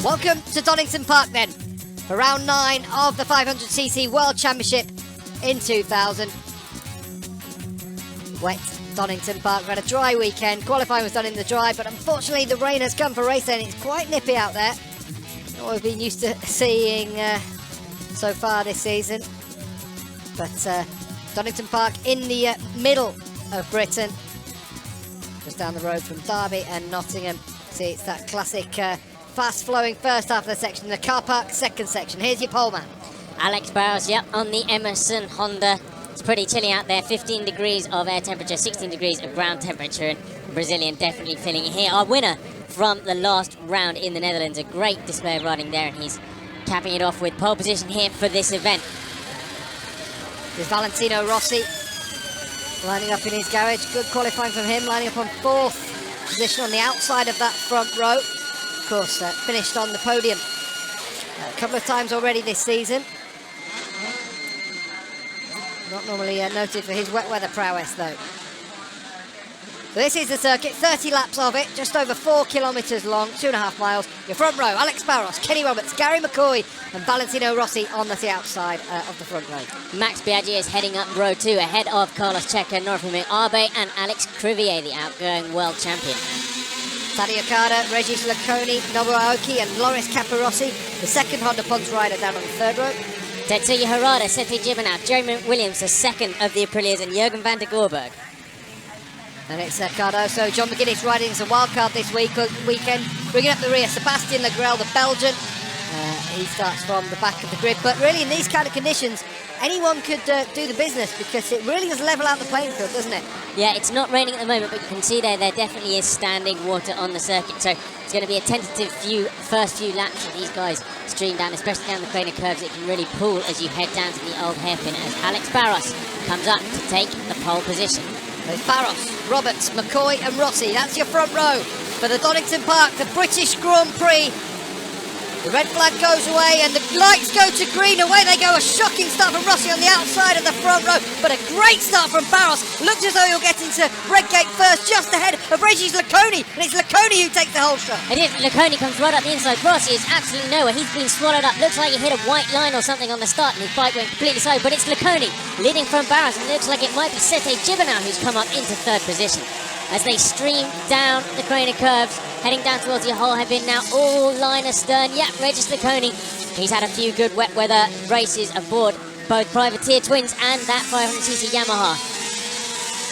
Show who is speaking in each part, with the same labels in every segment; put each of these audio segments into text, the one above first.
Speaker 1: Welcome to Donington Park then, for round 9 of the 500cc World Championship in 2000. Wet Donington Park. We had a dry weekend. Qualifying was done in the dry, but unfortunately the rain has come for race day and it's quite nippy out there. Not what we've been used to seeing so far this season. But Donington Park in the middle of Britain, just down the road from Derby and Nottingham. See, it's that classic fast-flowing first half of the section, the car park second section. Here's your pole man.
Speaker 2: Alex Barros, yep, on the Emerson Honda. It's pretty chilly out there, 15 degrees of air temperature, 16 degrees of ground temperature, and Brazilian definitely feeling it here. Our winner from the last round in the Netherlands, a great display of riding there, and he's capping it off with pole position here for this event.
Speaker 1: There's Valentino Rossi lining up in his garage. Good qualifying from him, lining up on 4th position on the outside of that front row. Of course, finished on the podium a couple of times already this season. Not normally noted for his wet weather prowess, though. So this is the circuit, 30 laps of it, just over 4 kilometres long, 2.5 miles. Your front row, Alex Barros, Kenny Roberts, Gary McCoy and Valentino Rossi on the outside of the front row.
Speaker 2: Max Biaggi is heading up row 2 ahead of Carlos Checa, Northern Abe and Alex Crivier, the outgoing world champion.
Speaker 1: Tadej Okada, Regis Laconi, Nobuo Aoki and Loris Capirossi, the second Honda Ponce rider down on the third row.
Speaker 2: Tetsuya Harada, Sete Gibernau, Jeremy Williams, the second of the Aprilias, and Jurgen van der Gorberg.
Speaker 1: And it's Cardoso, John McGuinness riding as a wildcard this weekend, bringing up the rear. Sebastian Legrel, the Belgian, he starts from the back of the grid. But really, in these kind of conditions, anyone could do the business because it really does level out the playing field, doesn't it?
Speaker 2: Yeah, it's not raining at the moment, but you can see there definitely is standing water on the circuit. So it's going to be a tentative first few laps of these guys stream down, especially down the Craner curves. It can really pull as you head down to the old hairpin as Alex Barros comes up to take the pole position.
Speaker 1: There's Barros, Roberts, McCoy and Rossi. That's your front row for the Donington Park, the British Grand Prix. The red flag goes away and the lights go to green. Away they go. A shocking start from Rossi on the outside of the front row, but a great start from Barros. Looks as though he'll get into Redgate first, just ahead of Regis Laconi, and it's Laconi who takes the whole shot.
Speaker 2: It is. Laconi comes right up the inside. Rossi is absolutely nowhere. He's been swallowed up. Looks like he hit a white line or something on the start, and his bike went completely slow. But it's Laconi leading from Barros, and it looks like it might be Sete Gibernau who's come up into third position as they stream down the Craner curves, heading down towards your whole hairpin now, all line astern. Yeah, Regis Laconi. He's had a few good wet weather races aboard both Privateer Twins and that 500cc Yamaha.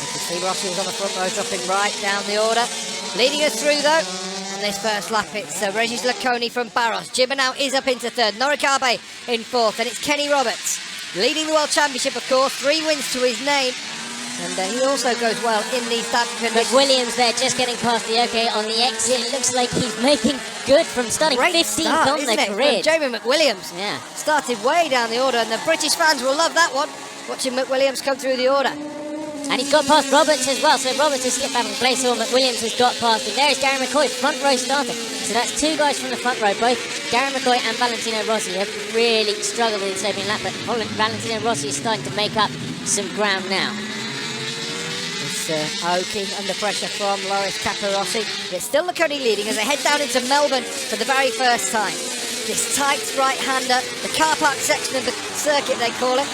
Speaker 1: You can see Rossi was on the front row, dropping right down the order. Leading us through, though, on this first lap, it's Regis Laconi from Barros. Gibernau is up into third. Norikabe in fourth, and it's Kenny Roberts leading the World Championship, of course. 3 wins to his name. And he also goes well in these type of conditions.
Speaker 2: But Williams there just getting past the OK on the exit. It looks like he's making good from starting 15th on the grid.
Speaker 1: Jamie McWilliams started way down the order, and the British fans will love that one, watching McWilliams come through the order.
Speaker 2: And he's got past Roberts as well, so Roberts has slipped back in place, or McWilliams has got past him. There is Gary McCoy, front row starter. So that's 2 guys from the front row. Both Gary McCoy and Valentino Rossi have really struggled in this opening lap, but Valentino Rossi is starting to make up some ground now.
Speaker 1: Aoki under pressure from Loris Capirossi. It's still Laconi leading as they head down into Melbourne for the very first time. This tight right-hander, the car park section of the circuit they call it.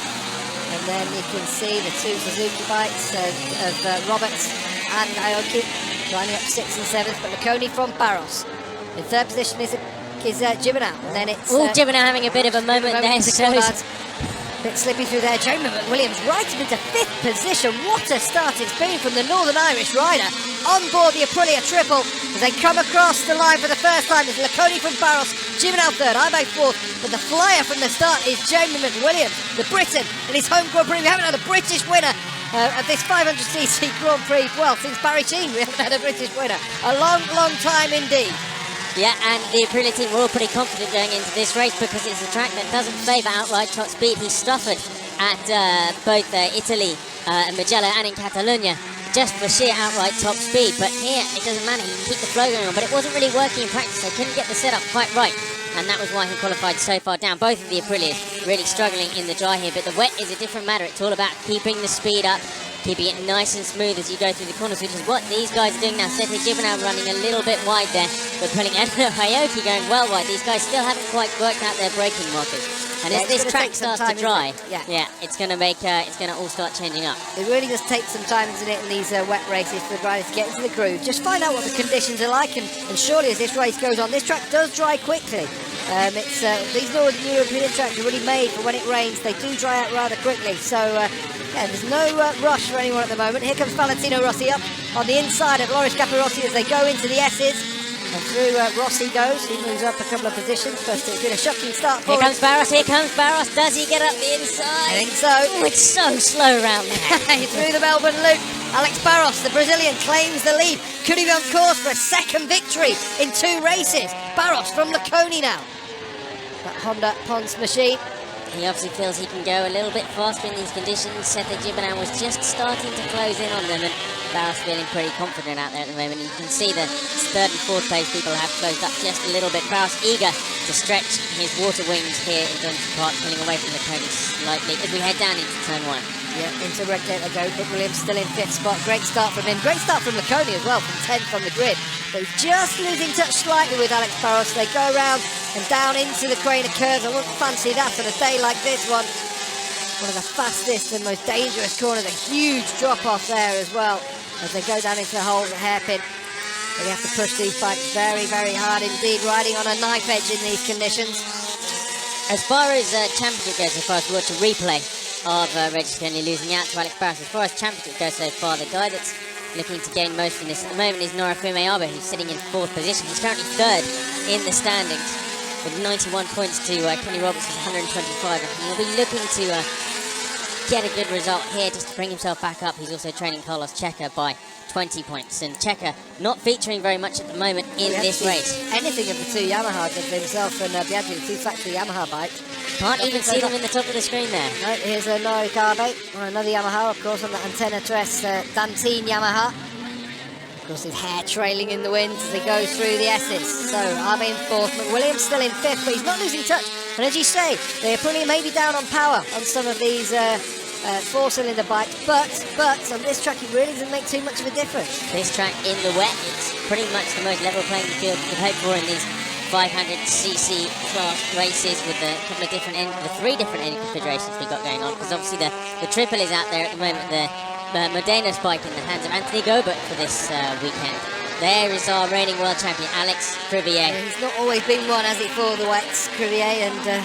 Speaker 1: And then you can see the 2 Suzuki bikes of Roberts and Aoki lining up 6th and 7th, but Laconi from Barros. In third position is Gibernau, and then it's...
Speaker 2: Gibernau having a bit of a moment there.
Speaker 1: Bit slippy through there. Jamie McWilliams right up into 5th position. What a start it's been from the Northern Irish rider on board the Aprilia Triple as they come across the line for the first time. It's Laconi from Barros, Gibernau third, Ibe fourth, but the flyer from the start is Jamie McWilliams, the Briton in his home Grand Prix. We haven't had a British winner of this 500cc Grand Prix, well, since Barry Sheen we haven't had a British winner. A long, long time indeed.
Speaker 2: Yeah, and the Aprilia team were all pretty confident going into this race because it's a track that doesn't favour outright top speed. He suffered at both Italy and Mugello and in Catalonia just for sheer outright top speed. But here, it doesn't matter. He can keep the flow going on. But it wasn't really working in practice. They couldn't get the setup quite right. And that was why he qualified so far down. Both of the Aprilias really struggling in the dry here. But the wet is a different matter. It's all about keeping the speed up, keeping it nice and smooth as you go through the corners, which is what these guys are doing now. Sete Gibernau running a little bit wide there, but pulling Aoki going well wide. These guys still haven't quite worked out their braking markers. And as this track starts to dry, it's going to make it's going to all start changing up.
Speaker 1: It really does take some time, isn't it, in these wet races for the riders to get into the groove. Just find out what the conditions are like, and surely as this race goes on, this track does dry quickly. These Northern European tracks are really made for when it rains. They do dry out rather quickly. So, there's no rush for anyone at the moment. Here comes Valentino Rossi up on the inside of Loris Capirossi as they go into the S's. And through Rossi goes. He moves up a couple of positions, but it's been a shocking start for him.
Speaker 2: Here comes Barros. Does he get up the inside?
Speaker 1: I think so.
Speaker 2: Oh, it's so slow around there.
Speaker 1: Through the Melbourne loop. Alex Barros, the Brazilian, claims the lead. Could he be on course for a second victory in 2 races? Barros from Laconi now. That Honda Pons machine.
Speaker 2: He obviously feels he can go a little bit faster in these conditions. Sete Gibernau was just starting to close in on them, and Barros feeling pretty confident out there at the moment. You can see the 3rd and 4th place people have closed up just a little bit. Barros eager to stretch his water wings here in Johnson Park, pulling away from the pony slightly as we head down into turn 1.
Speaker 1: Yeah, into red gate they go. Nick Williams still in 5th spot. Great start from him. Great start from Laconi as well, from 10th on the grid. But he's just losing touch slightly with Alex Barros. They go around and down into the crane of curves. I wouldn't fancy that on a day like this one. One of the fastest and most dangerous corners. A huge drop off there as well as they go down into the whole hairpin. They have to push these bikes very, very hard indeed, riding on a knife edge in these conditions.
Speaker 2: As far as championship goes, so far as we watch a replay of Regis Kenny losing out to Alex Barros. As far as championship goes so far, the guy that's looking to gain most from this at the moment is Norifume Abe, who's sitting in 4th position. He's currently 3rd in the standings with 91 points to Kenny Roberts' 125, and he'll be looking to get a good result here just to bring himself back up. He's also trailing Carlos Checa by 20 points, and Checa not featuring very much at the moment in this race.
Speaker 1: Anything of the 2 Yamahas of himself and Biaggi, the 2 factory Yamaha bikes.
Speaker 2: Can't even see them in the top of the screen there.
Speaker 1: No, here's a Nori Abe, another Yamaha, of course, on the Antenna Tres Dantine Yamaha. Of course, his hair trailing in the wind as he goes through the S's. So, Abe in 4th, McWilliams still in 5th, but he's not losing touch. And as you say, they're putting maybe down on power on some of these 4-cylinder bikes, but on this track it really doesn't make too much of a difference.
Speaker 2: This track in the wet, it's pretty much the most level playing field you could hope for in these 500cc class races with the couple of different the 3 different engine configurations we've got going on, because obviously the triple is out there at the moment, the Modena bike in the hands of Anthony Gobert for this weekend. There is our reigning world champion, Alex Crivier.
Speaker 1: Yeah, he's not always been one, has he, for the wets, Crivier, and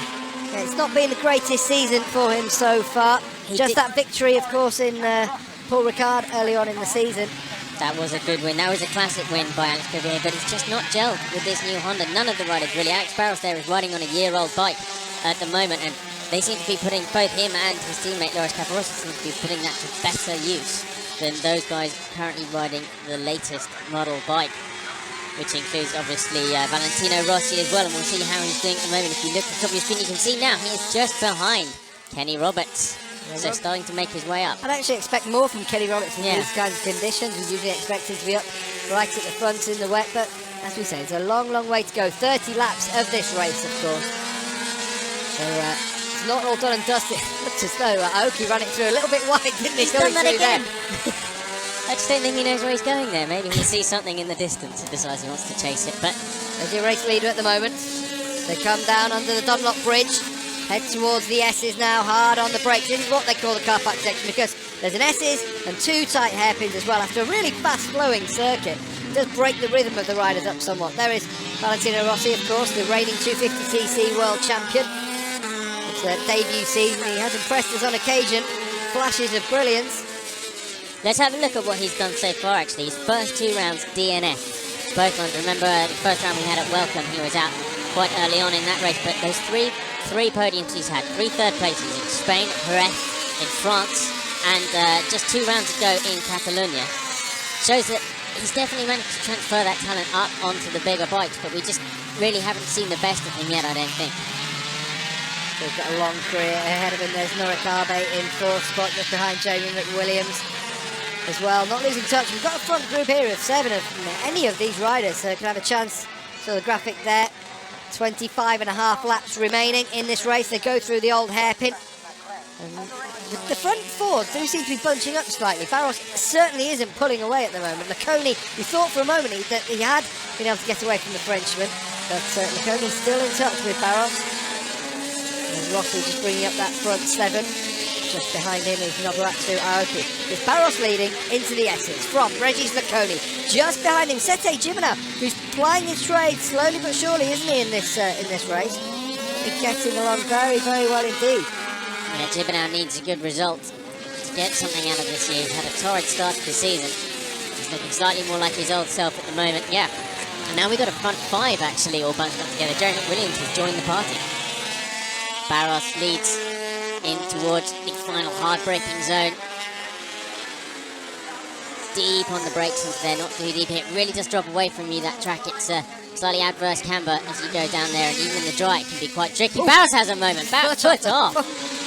Speaker 1: it's not been the greatest season for him so far. Just that victory, of course, in Paul Ricard early on in the season.
Speaker 2: That was a good win. That was a classic win by Alex Crivier, but it's just not gelled with this new Honda. None of the riders really. Alex Barros there is riding on a year-old bike at the moment, and they seem to be putting, both him and his teammate Loris Capirossi seem to be putting that to better use than those guys currently riding the latest model bike, which includes obviously Valentino Rossi as well, and we'll see how he's doing at the moment. If you look at the top of your screen, you can see now he is just behind Kenny Roberts. So starting to make his way up.
Speaker 1: I'd actually expect more from Kenny Roberts in these kinds of conditions. We usually expect him to be up right at the front in the wet, but as we say, it's a long, long way to go. 30 laps of this race, of course. So it's not all done and dusted. Looks as though Aoki ran it through a little bit wide, didn't he?
Speaker 2: He's done that again. I just don't think he knows where he's going there. Maybe he sees something in the distance and decides he wants to chase it. But
Speaker 1: there's your race leader at the moment. They come down under the Dunlop Bridge. Head towards the S's now, hard on the brakes. This is what they call the car park section, because there's an S's and 2 tight hairpins as well. After a really fast-flowing circuit, it does break the rhythm of the riders up somewhat. There is Valentino Rossi, of course, the reigning 250cc world champion. It's their debut season. He has impressed us on occasion. Flashes of brilliance.
Speaker 2: Let's have a look at what he's done so far, actually. His first 2 rounds, DNF. Both ones. Remember, the first round we had at Welcome, he was out quite early on in that race, but those three podiums he's had, 3 third places in Spain, Jerez, in France, and just 2 rounds ago in Catalonia. Shows that he's definitely managed to transfer that talent up onto the bigger bikes, but we just really haven't seen the best of him yet, I don't think.
Speaker 1: So he's got a long career ahead of him. There's Noric Abe in 4th spot, just behind Jamie McWilliams as well. Not losing touch. We've got a front group here of 7 of any of these riders, so can have a chance. So the graphic there. 25.5 laps remaining in this race. They go through the old hairpin. The front four do seem to be bunching up slightly. Barros certainly isn't pulling away at the moment. Laconi, we thought for a moment that he had been able to get away from the Frenchman, but Laconi's still in touch with Barros. And Rossi just bringing up that front seven. Just behind him is Nobuatsu Aoki. With Barros leading into the S's from Regis Laconi. Just behind him, Sete Jimena, who's plying his trade slowly but surely, isn't he, in this race? He's getting along very, very well indeed.
Speaker 2: Yeah, Jibbenau needs a good result to get something out of this year. He's had a torrid start to the season. He's looking slightly more like his old self at the moment, yeah. And now we've got a front five, actually, all bunched up together. Jeremy Williams has joined the party. Barros leads in towards the final hard-braking zone. Deep on the brakes into there, not too deep here. It really does drop away from you, that track. It's a slightly adverse camber as you go down there, and even in the dry it can be quite tricky. Ooh. Barros has a moment. Barros foot off.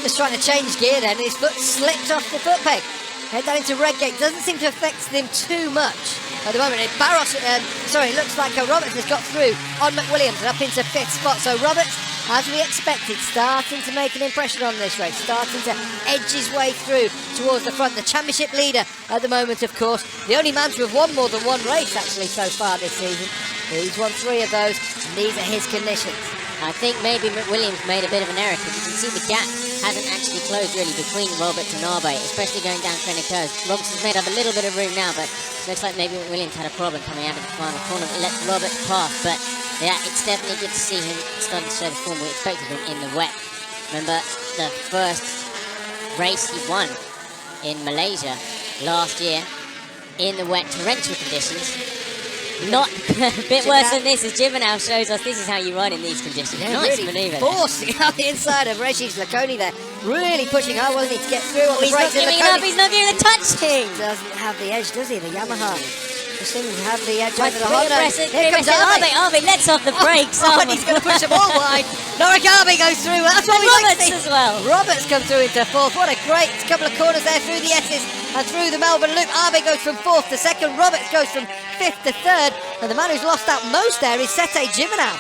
Speaker 1: Just trying to change gear then, and his foot slipped off the foot peg. Head down into Redgate. Doesn't seem to affect him too much at the moment. Barros, it looks like Roberts has got through on McWilliams and up into 5th spot. So Roberts, as we expected, starting to make an impression on this race, starting to edge his way through towards the front. The championship leader at the moment, of course, the only man to have won more than one race actually so far this season. He's won 3 of those, and these are his conditions.
Speaker 2: I think maybe McWilliams made a bit of an error, because you can see the gap hasn't actually closed really between Roberts and Arbe, especially going down Crenico's. Robertson's made up a little bit of room now, but looks like maybe McWilliams had a problem coming out of the final corner that let Roberts pass. But yeah, it's definitely good to see him starting to show the form we expected him in the wet. Remember the first race he won in Malaysia last year in the wet torrential conditions. Not a bit worse than this, as Jibbenau shows us this is how you ride in these conditions.
Speaker 1: Yeah,
Speaker 2: nice
Speaker 1: really
Speaker 2: manoeuvre.
Speaker 1: Forcing out the inside of Regis Laconi there. Really pushing hard, wasn't he, to get through on the
Speaker 2: He's
Speaker 1: brakes.
Speaker 2: not giving it up, he's not giving a touch him.
Speaker 1: Doesn't have the edge, does he, the Yamaha? Just seems to have the edge over the
Speaker 2: Honda.
Speaker 1: Here comes Arbe.
Speaker 2: Arbe lets off the brakes.
Speaker 1: And he's going to push them all wide. Norik Arbe goes through. That's what we like to see.
Speaker 2: Roberts as well.
Speaker 1: Roberts comes through into 4th. What a great couple of corners there through the S's and through the Melbourne Loop. Arbe goes from 4th to 2nd. Roberts goes from 5th to 3rd. And the man who's lost out most there is Sete Jibbenau.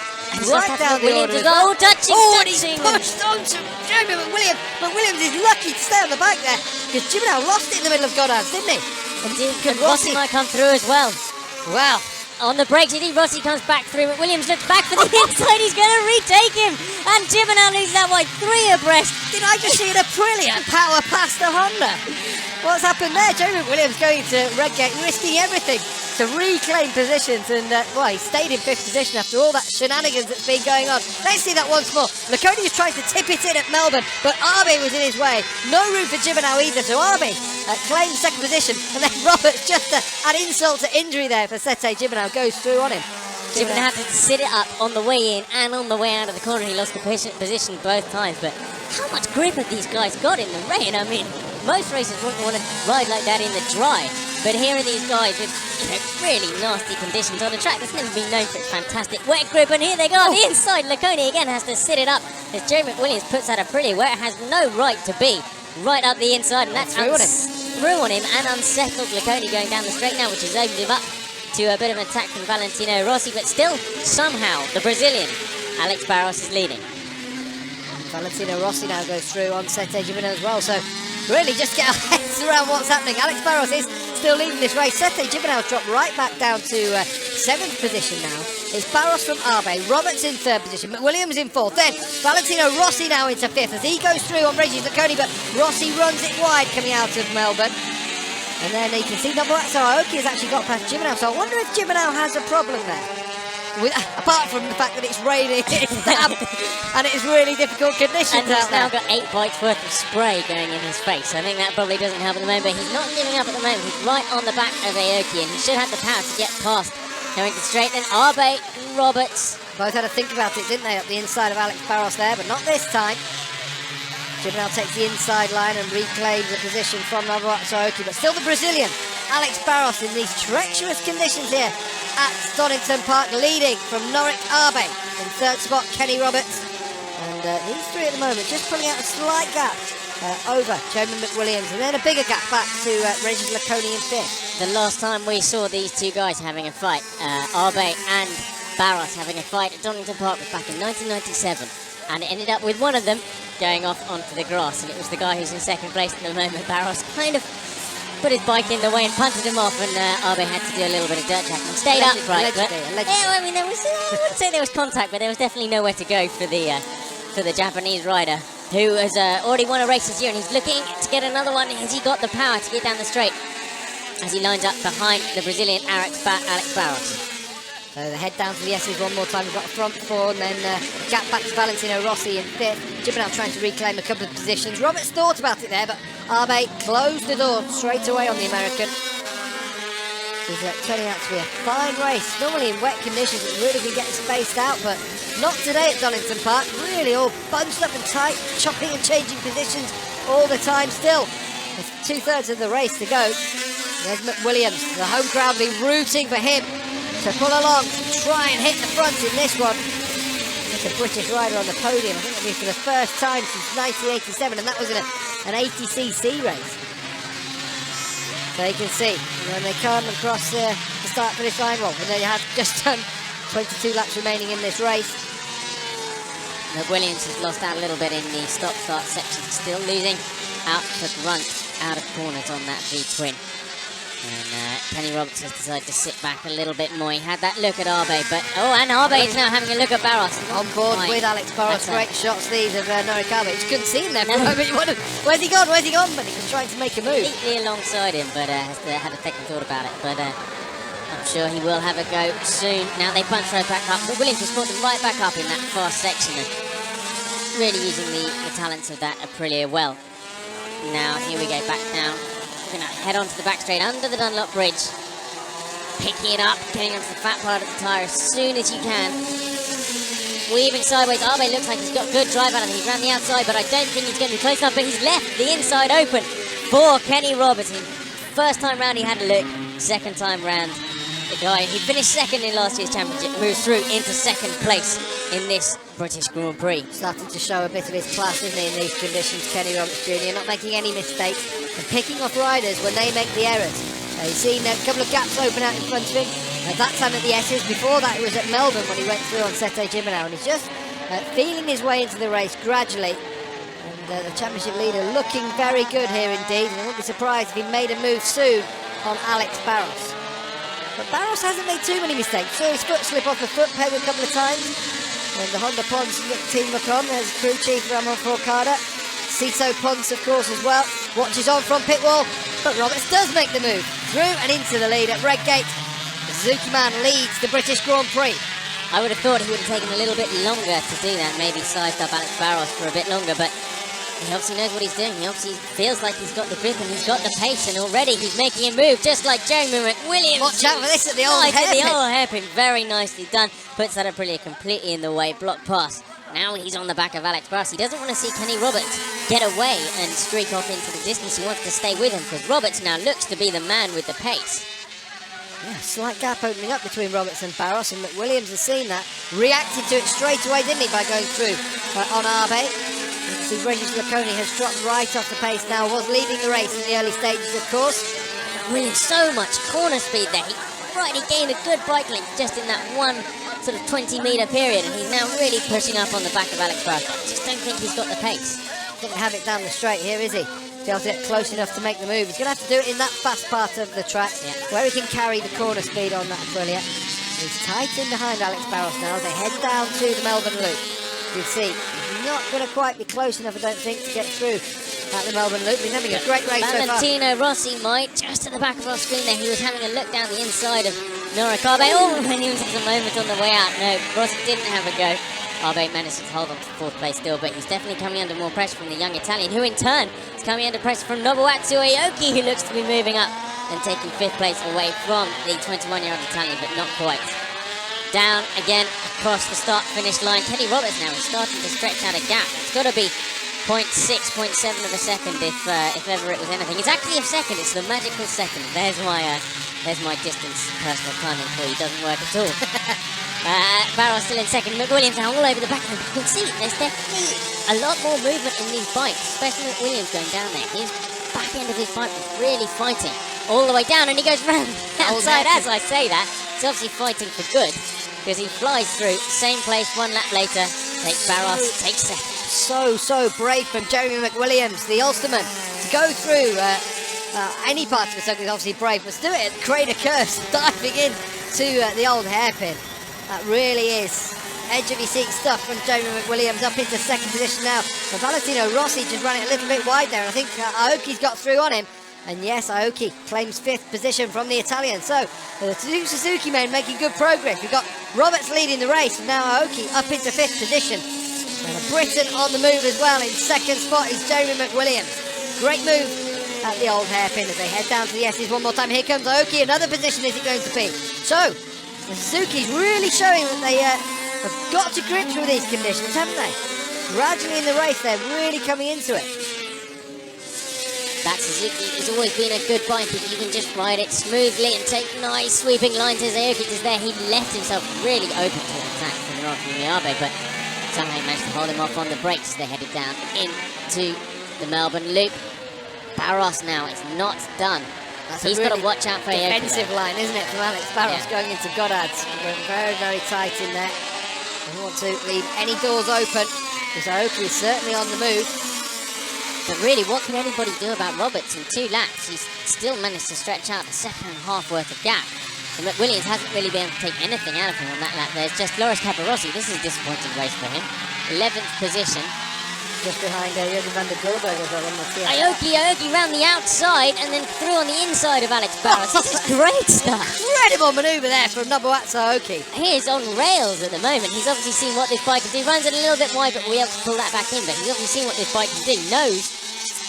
Speaker 1: Right down the order.
Speaker 2: Oh, touching.
Speaker 1: And he's pushed onto Jeremy McWilliams. McWilliams is lucky to stay on the back there, because Jibbenau lost it in the middle of Godard's, didn't he?
Speaker 2: And Rossi might come through as well.
Speaker 1: Well,
Speaker 2: on the brakes, you think Rossi comes back through. McWilliams looks back for the inside. He's going to retake him. And Jibbenau loses that wide 3 abreast.
Speaker 1: Did I just see a brilliant power past the Honda? What's happened there? Jeremy McWilliams going to Redgate, risking everything to reclaim positions, and he stayed in 5th position after all that shenanigans that's been going on. Let's see that once more. Laconi was trying to tip it in at Melbourne, but Arbe was in his way. No room for Jibbenau either, so Arbe claimed 2nd position, and then Roberts, just to add insult to injury there for Sete Jibbenau, goes through on him.
Speaker 2: Jibbenau had to sit it up on the way in and on the way out of the corner. He lost the position both times, but how much grip have these guys got in the rain? I mean, most racers wouldn't want to ride like that in the dry, but here are these guys with really nasty conditions on a track that's never been known for its fantastic wet grip, and here they go on the inside. Laconi again has to sit it up as Jeremy McWilliams puts out a pretty where it has no right to be, right up the inside, and that's through on him and unsettled Laconi going down the straight now, which has opened him up to a bit of an attack from Valentino Rossi, but still, somehow, the Brazilian, Alex Barros, is leading.
Speaker 1: Valentino Rossi now goes through on Sete Jibbenau as well, so really just get our heads around what's happening. Alex Barros is still leading this race. Sete Jibbenau dropped right back down to 7th position now. It's Barros from Arbe, Roberts in 3rd position, McWilliams in 4th. Then Valentino Rossi now into 5th as he goes through on Regis Laconi, but Rossi runs it wide coming out of Melbourne. And then you can see Nobuatsu Aoki has actually got past Jibbenau, so I wonder if Jibbenau has a problem there. Apart from the fact that it's raining, it's damp, and it's really difficult conditions
Speaker 2: and he's
Speaker 1: out there.
Speaker 2: now got 8 bites worth of spray going in his face. I think that probably doesn't help at the moment, but he's not giving up at the moment. He's right on the back of Aoki, and he should have the power to get past. Going to straight, then Arbe, Roberts.
Speaker 1: Both had to think about it, didn't they, up the inside of Alex Barros there, but not this time. Jibbenau takes the inside line and reclaims the position from Nobuatsu Aoki, but still the Brazilian, Alex Barros, in these treacherous conditions here at Donington Park, leading from Norik Arbe. In 3rd spot, Kenny Roberts. And these 3 at the moment just pulling out a slight gap over Jeremy McWilliams, and then a bigger gap back to Regis Laconi in 5th.
Speaker 2: The last time we saw these 2 guys having a fight, Arbe and Barros having a fight at Donington Park, was back in 1997. and it ended up with one of them going off onto the grass, and it was the guy who's in second place at the moment. Barros kind of put his bike in the way and punted him off, and Abe had to do a little bit of dirt track and stayed upright. But yeah, I mean, there was I wouldn't say there was contact, but there was definitely nowhere to go for the Japanese rider, who has already won a race this year, and he's looking to get another one. Has he got the power to get down the straight as he lines up behind the Brazilian Alex Barros?
Speaker 1: So the head down to the S's one more time. We've got a front four, and then gap back to Valentino Rossi in fifth. Gibernau trying to reclaim a couple of positions. Roberts thought about it there, but Abe closed the door straight away on the American. It's turning out to be a fine race. Normally in wet conditions it really can get spaced out, but not today at Donington Park. Really all bunched up and tight, chopping and changing positions all the time still. There's 2/3 of the race to go. There's McWilliams. The home crowd will be rooting for him to pull along, try and hit the front in this one. It's a British rider on the podium. I think it'll be for the first time since 1987, and that was in an 80cc race. So you can see when they come across the start-finish line, well, and they have just done 22 laps remaining in this race.
Speaker 2: Williams has lost out a little bit in the stop-start section, still losing out the front, out of corners on that V-twin. And Kenny Roberts has decided to sit back a little bit more. He had that look at Abe, but and Abe is now having a look at Barros.
Speaker 1: On board with Alex Barros. Great shots these of Norikawa. You couldn't see him there for a moment. You wondered, where's he gone? Where's he gone? But he was trying to make a move.
Speaker 2: Completely alongside him, but has had a second thought about it. But I'm sure he will have a go soon. Now they punch right back up. But Williams has brought them right back up in that fast section. And really using the talents of that Aprilia well. Now here we go, back down. We're going to head onto the back straight under the Dunlop Bridge. Picking it up, getting onto the fat part of the tyre as soon as you can. Weaving sideways. Abe looks like he's got good drive out of it. He's round the outside, but I don't think he's going to be close enough. But he's left the inside open for Kenny Robertson. First time round he had a look. Second time round, the guy who finished second in last year's championship moves through into second place in this British Grand Prix.
Speaker 1: Starting to show a bit of his class, isn't he, in these conditions, Kenny Roberts Jr. Not making any mistakes and picking off riders when they make the errors. He's seen a couple of gaps open out in front of him. That time at the S's. Before that it was at Melbourne when he went through on Sete Gibernau, and he's just feeling his way into the race gradually. And the championship leader looking very good here indeed. And I wouldn't be surprised if he made a move soon on Alex Barros. But Barros hasn't made too many mistakes. Saw his foot slip off the foot peg a couple of times. And the Honda Pons team look on. There's crew chief Ramon Forcada. Cito Pons, of course, as well. Watches on from pit wall. But Roberts does make the move. Through and into the lead at Redgate. Suzuki Man leads the British Grand Prix.
Speaker 2: I would have thought he would have taken a little bit longer to do that. Maybe sized up Alex Barros for a bit longer. But he obviously knows what he's doing. He obviously feels like he's got the grip and he's got the pace, and already he's making a move just like Jeremy McWilliams.
Speaker 1: Watch out for this at the old hairpin.
Speaker 2: The old hairpin, very nicely done. Puts that Aprilia completely in the way, block pass. Now he's on the back of Alex Barros. He doesn't want to see Kenny Roberts get away and streak off into the distance. He wants to stay with him because Roberts now looks to be the man with the pace.
Speaker 1: Yeah, slight gap opening up between Roberts and Barros, and McWilliams has seen that. Reacted to it straight away, didn't he, by going through on Abe. You can see Regis Laconi has dropped right off the pace now, was leading the race in the early stages, of course.
Speaker 2: McWilliams, so much corner speed there. He gained a good bike length just in that one sort of 20-metre period, and he's now really pushing up on the back of Alex Barros. I just don't think he's got the pace.
Speaker 1: Didn't have it down the straight here, is he? Be able to get close enough to make the move. He's going to have to do it in that fast part of the track, where he can carry the corner speed on that Aprilia. He's tight in behind Alex Barros now as they head down to the Melbourne Loop. You can see he's not going to quite be close enough, I don't think, to get through at the Melbourne Loop. He's having a great race so far.
Speaker 2: Valentino Rossi might, just at the back of our screen there, he was having a look down the inside of Norikawa. Oh, Williams has a moment on the way out. No, Rossi didn't have a go. Abe managed to hold on to fourth place still, but he's definitely coming under more pressure from the young Italian, who in turn is coming under pressure from Nobuatsu Aoki, who looks to be moving up and taking fifth place away from the 21-year-old Italian, but not quite. Down again across the start-finish line. Kenny Roberts now is starting to stretch out a gap. It's got to be 0.6, 0.7 of a second if ever it was anything. It's actually a second. It's the magical second. There's my distance personal timing for you. Doesn't work at all. Barros still in second. McWilliams now all over the back of him. You can see there's definitely a lot more movement in these bikes, especially McWilliams going down there. His back end of his bike was really fighting all the way down, and he goes round outside as I say that. He's obviously fighting for good because he flies through, same place 1 lap later, Takes Barros, takes second.
Speaker 1: So brave from Jeremy McWilliams, the Ulsterman, to go through any part of the circuit is obviously brave, but to do it at Crater Curves, diving in to the old hairpin. That really is edge of your seat stuff from Jeremy McWilliams, up into second position now. But Valentino Rossi just ran it a little bit wide there. I think Aoki's got through on him. And yes, Aoki claims 5th position from the Italian. So the two Suzuki men making good progress. We've got Roberts leading the race, and now Aoki up into 5th position. And a Briton on the move as well. In second spot is Jeremy McWilliams. Great move at the old hairpin as they head down to the S's one more time. Here comes Aoki. Another position is it going to be? So the Suzuki's really showing that they have got to grips with these conditions, haven't they? Gradually in the race, they're really coming into it.
Speaker 2: That Suzuki has always been a good bike if you can just ride it smoothly and take nice sweeping lines as Aoki does there. He left himself really open to an attack from Rossi but somehow he managed to hold him off on the brakes as they headed down into the Melbourne Loop. Barros now, it's not done. He's got to watch out for Aoki.
Speaker 1: Defensive line, isn't it, from Alex Barros going into Goddard's. Very tight in there. Doesn't want to leave any doors open because Aoki is certainly on the move.
Speaker 2: But really, what can anybody do about Roberts in 2 laps? He's still managed to stretch out the second and a half worth of gap. And McWilliams hasn't really been able to take anything out of him on that lap. There's just Loris Caparossi. This is a disappointing race for him. 11th position.
Speaker 1: Just behind Jürgen van der Gulberg as well.
Speaker 2: Aoki round the outside and then through on the inside of Alex Barros. This is great stuff.
Speaker 1: Incredible manoeuvre there from Nobuatsu Aoki.
Speaker 2: He is on rails at the moment. He's obviously seen what this bike can do. Runs it a little bit wide, but we'll be able to pull that back in. But he's obviously seen what this bike can do. Knows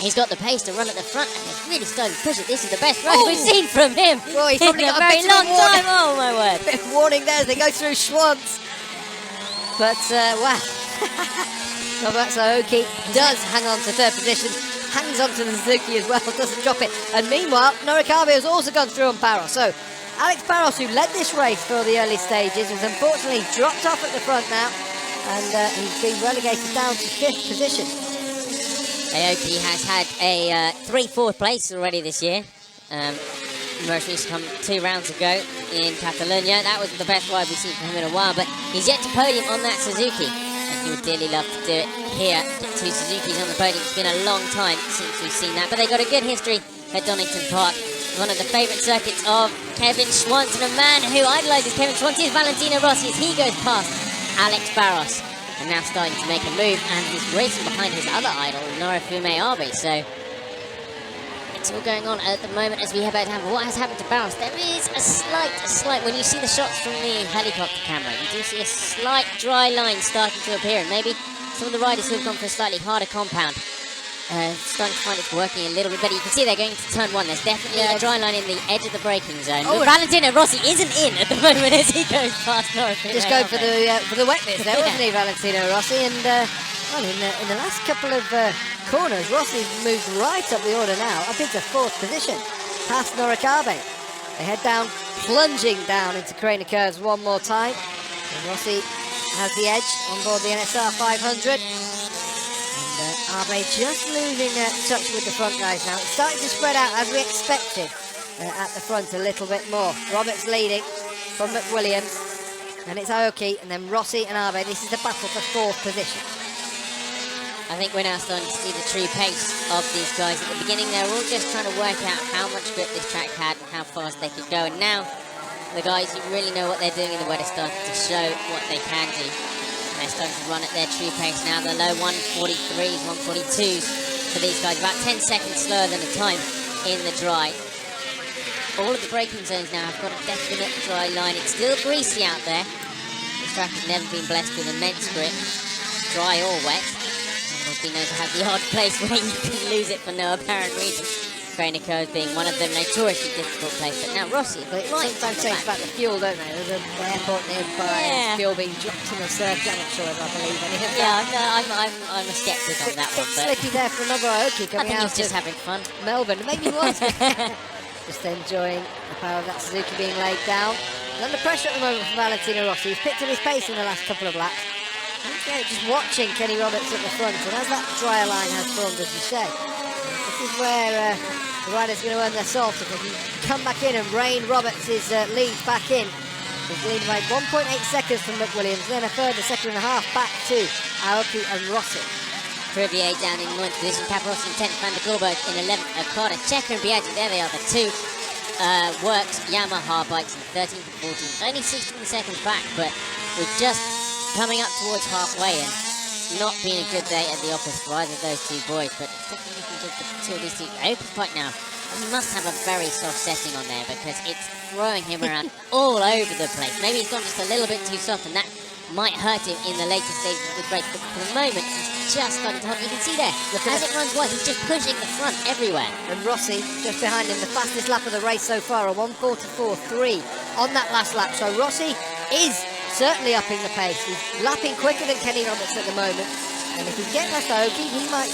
Speaker 2: he's got the pace to run at the front, and he's really starting to push it. This is the best ride we've seen from him
Speaker 1: he's
Speaker 2: in
Speaker 1: probably
Speaker 2: a
Speaker 1: got
Speaker 2: very long time. Oh my word!
Speaker 1: Bit of warning there as they go through Schwantz. But wow. Nobuatsu Aoki does hang on to 3rd position, hangs on to the Suzuki as well, doesn't drop it. And meanwhile, Norikabe has also gone through on Barros. So Alex Barros, who led this race for the early stages, has unfortunately dropped off at the front now, and he's been relegated down to 5th position.
Speaker 2: Aoki has had a 3-4th place already this year. Most recently come 2 rounds ago in Catalonia. That was the best ride we've seen from him in a while, but he's yet to podium on that Suzuki. He would dearly love to do it here. 2 Suzukis on the podium. It's been a long time since we've seen that. But they've got a good history at Donington Park. One of the favourite circuits of Kevin Schwantz. And a man who idolises Kevin Schwantz is Valentino Rossi as he goes past Alex Barros. And now starting to make a move. And he's racing behind his other idol, Norifume Abe. So it's all going on at the moment as we head back down. But what has happened to Barros? There is a slight, when you see the shots from the helicopter camera, you do see a slight dry line starting to appear. And maybe some of the riders who have gone for a slightly harder compound starting to find it's working a little bit better. You can see they're going to turn 1. There's definitely a dry line in the edge of the braking zone. But Valentino Rossi isn't in at the moment as he goes past Norifume.
Speaker 1: Just going for the wet bits there, wasn't he, Valentino Rossi? And well, in the last couple of corners, Rossi moved right up the order now, up into 4th position, past Norikabe. They head down, plunging down into Craner Curves one more time. And Rossi has the edge on board the NSR 500. And Abe just losing touch with the front guys now. It's starting to spread out as we expected at the front a little bit more. Roberts leading from McWilliams. And it's Aoki and then Rossi and Abe. This is the battle for 4th position.
Speaker 2: I think we're now starting to see the true pace of these guys. At the beginning, they were all just trying to work out how much grip this track had and how fast they could go. And now, the guys who really know what they're doing in the wet are starting to show what they can do. And they're starting to run at their true pace now. The low 143s, 142s for these guys. About 10 seconds slower than the time in the dry. All of the braking zones now have got a definite dry line. It's still greasy out there. This track has never been blessed with immense grip, dry or wet. It's been known to have the odd place where you can lose it for no apparent reason. Craner Curves being one of them, notoriously difficult place. But now Rossi,
Speaker 1: sometimes say it's about the fuel, don't they? There's an airport nearby, fuel being dropped in a circuit. I'm not sure if I believe any of that.
Speaker 2: Yeah, I'm a sceptic on that one. But
Speaker 1: slippy there for another Aoki coming out.
Speaker 2: I think he's just having fun.
Speaker 1: Melbourne, maybe he was. Just enjoying the power of that Suzuki being laid down. He's under pressure at the moment for Valentino Rossi. He's picked up his pace in the last couple of laps. Okay, just watching Kenny Roberts at the front, and as that drier line has formed, as you say, this is where the riders are going to earn their salt. If they can come back in and rein Roberts' lead back in, He's leading by 1.8 seconds from McWilliams, then a further second and a half back to Aoki and Rossi.
Speaker 2: Trivier down in 9th position, Caparossi in 10th, Van der Goorberg in 11th, Okada, Checker and Biaggi, there they are, the two works Yamaha bikes in 13th and 14th. Only 16 seconds back, but we're just coming up towards halfway and not been a good day at the office for either of those two boys, but it's definitely looking good for two of these two. Aoki's bike now, he must have a very soft setting on there because it's throwing him around all over the place. Maybe he's gone just a little bit too soft and that might hurt him in the later stages of the race, but for the moment he's just starting to hold. You can see there, as it runs wide, he's just pushing the front everywhere.
Speaker 1: And Rossi just behind him, the fastest lap of the race so far, a 1:44.3 on that last lap. So Rossi is certainly upping the pace. He's lapping quicker than Kenny Roberts at the moment. And if he can get past Aoki, he might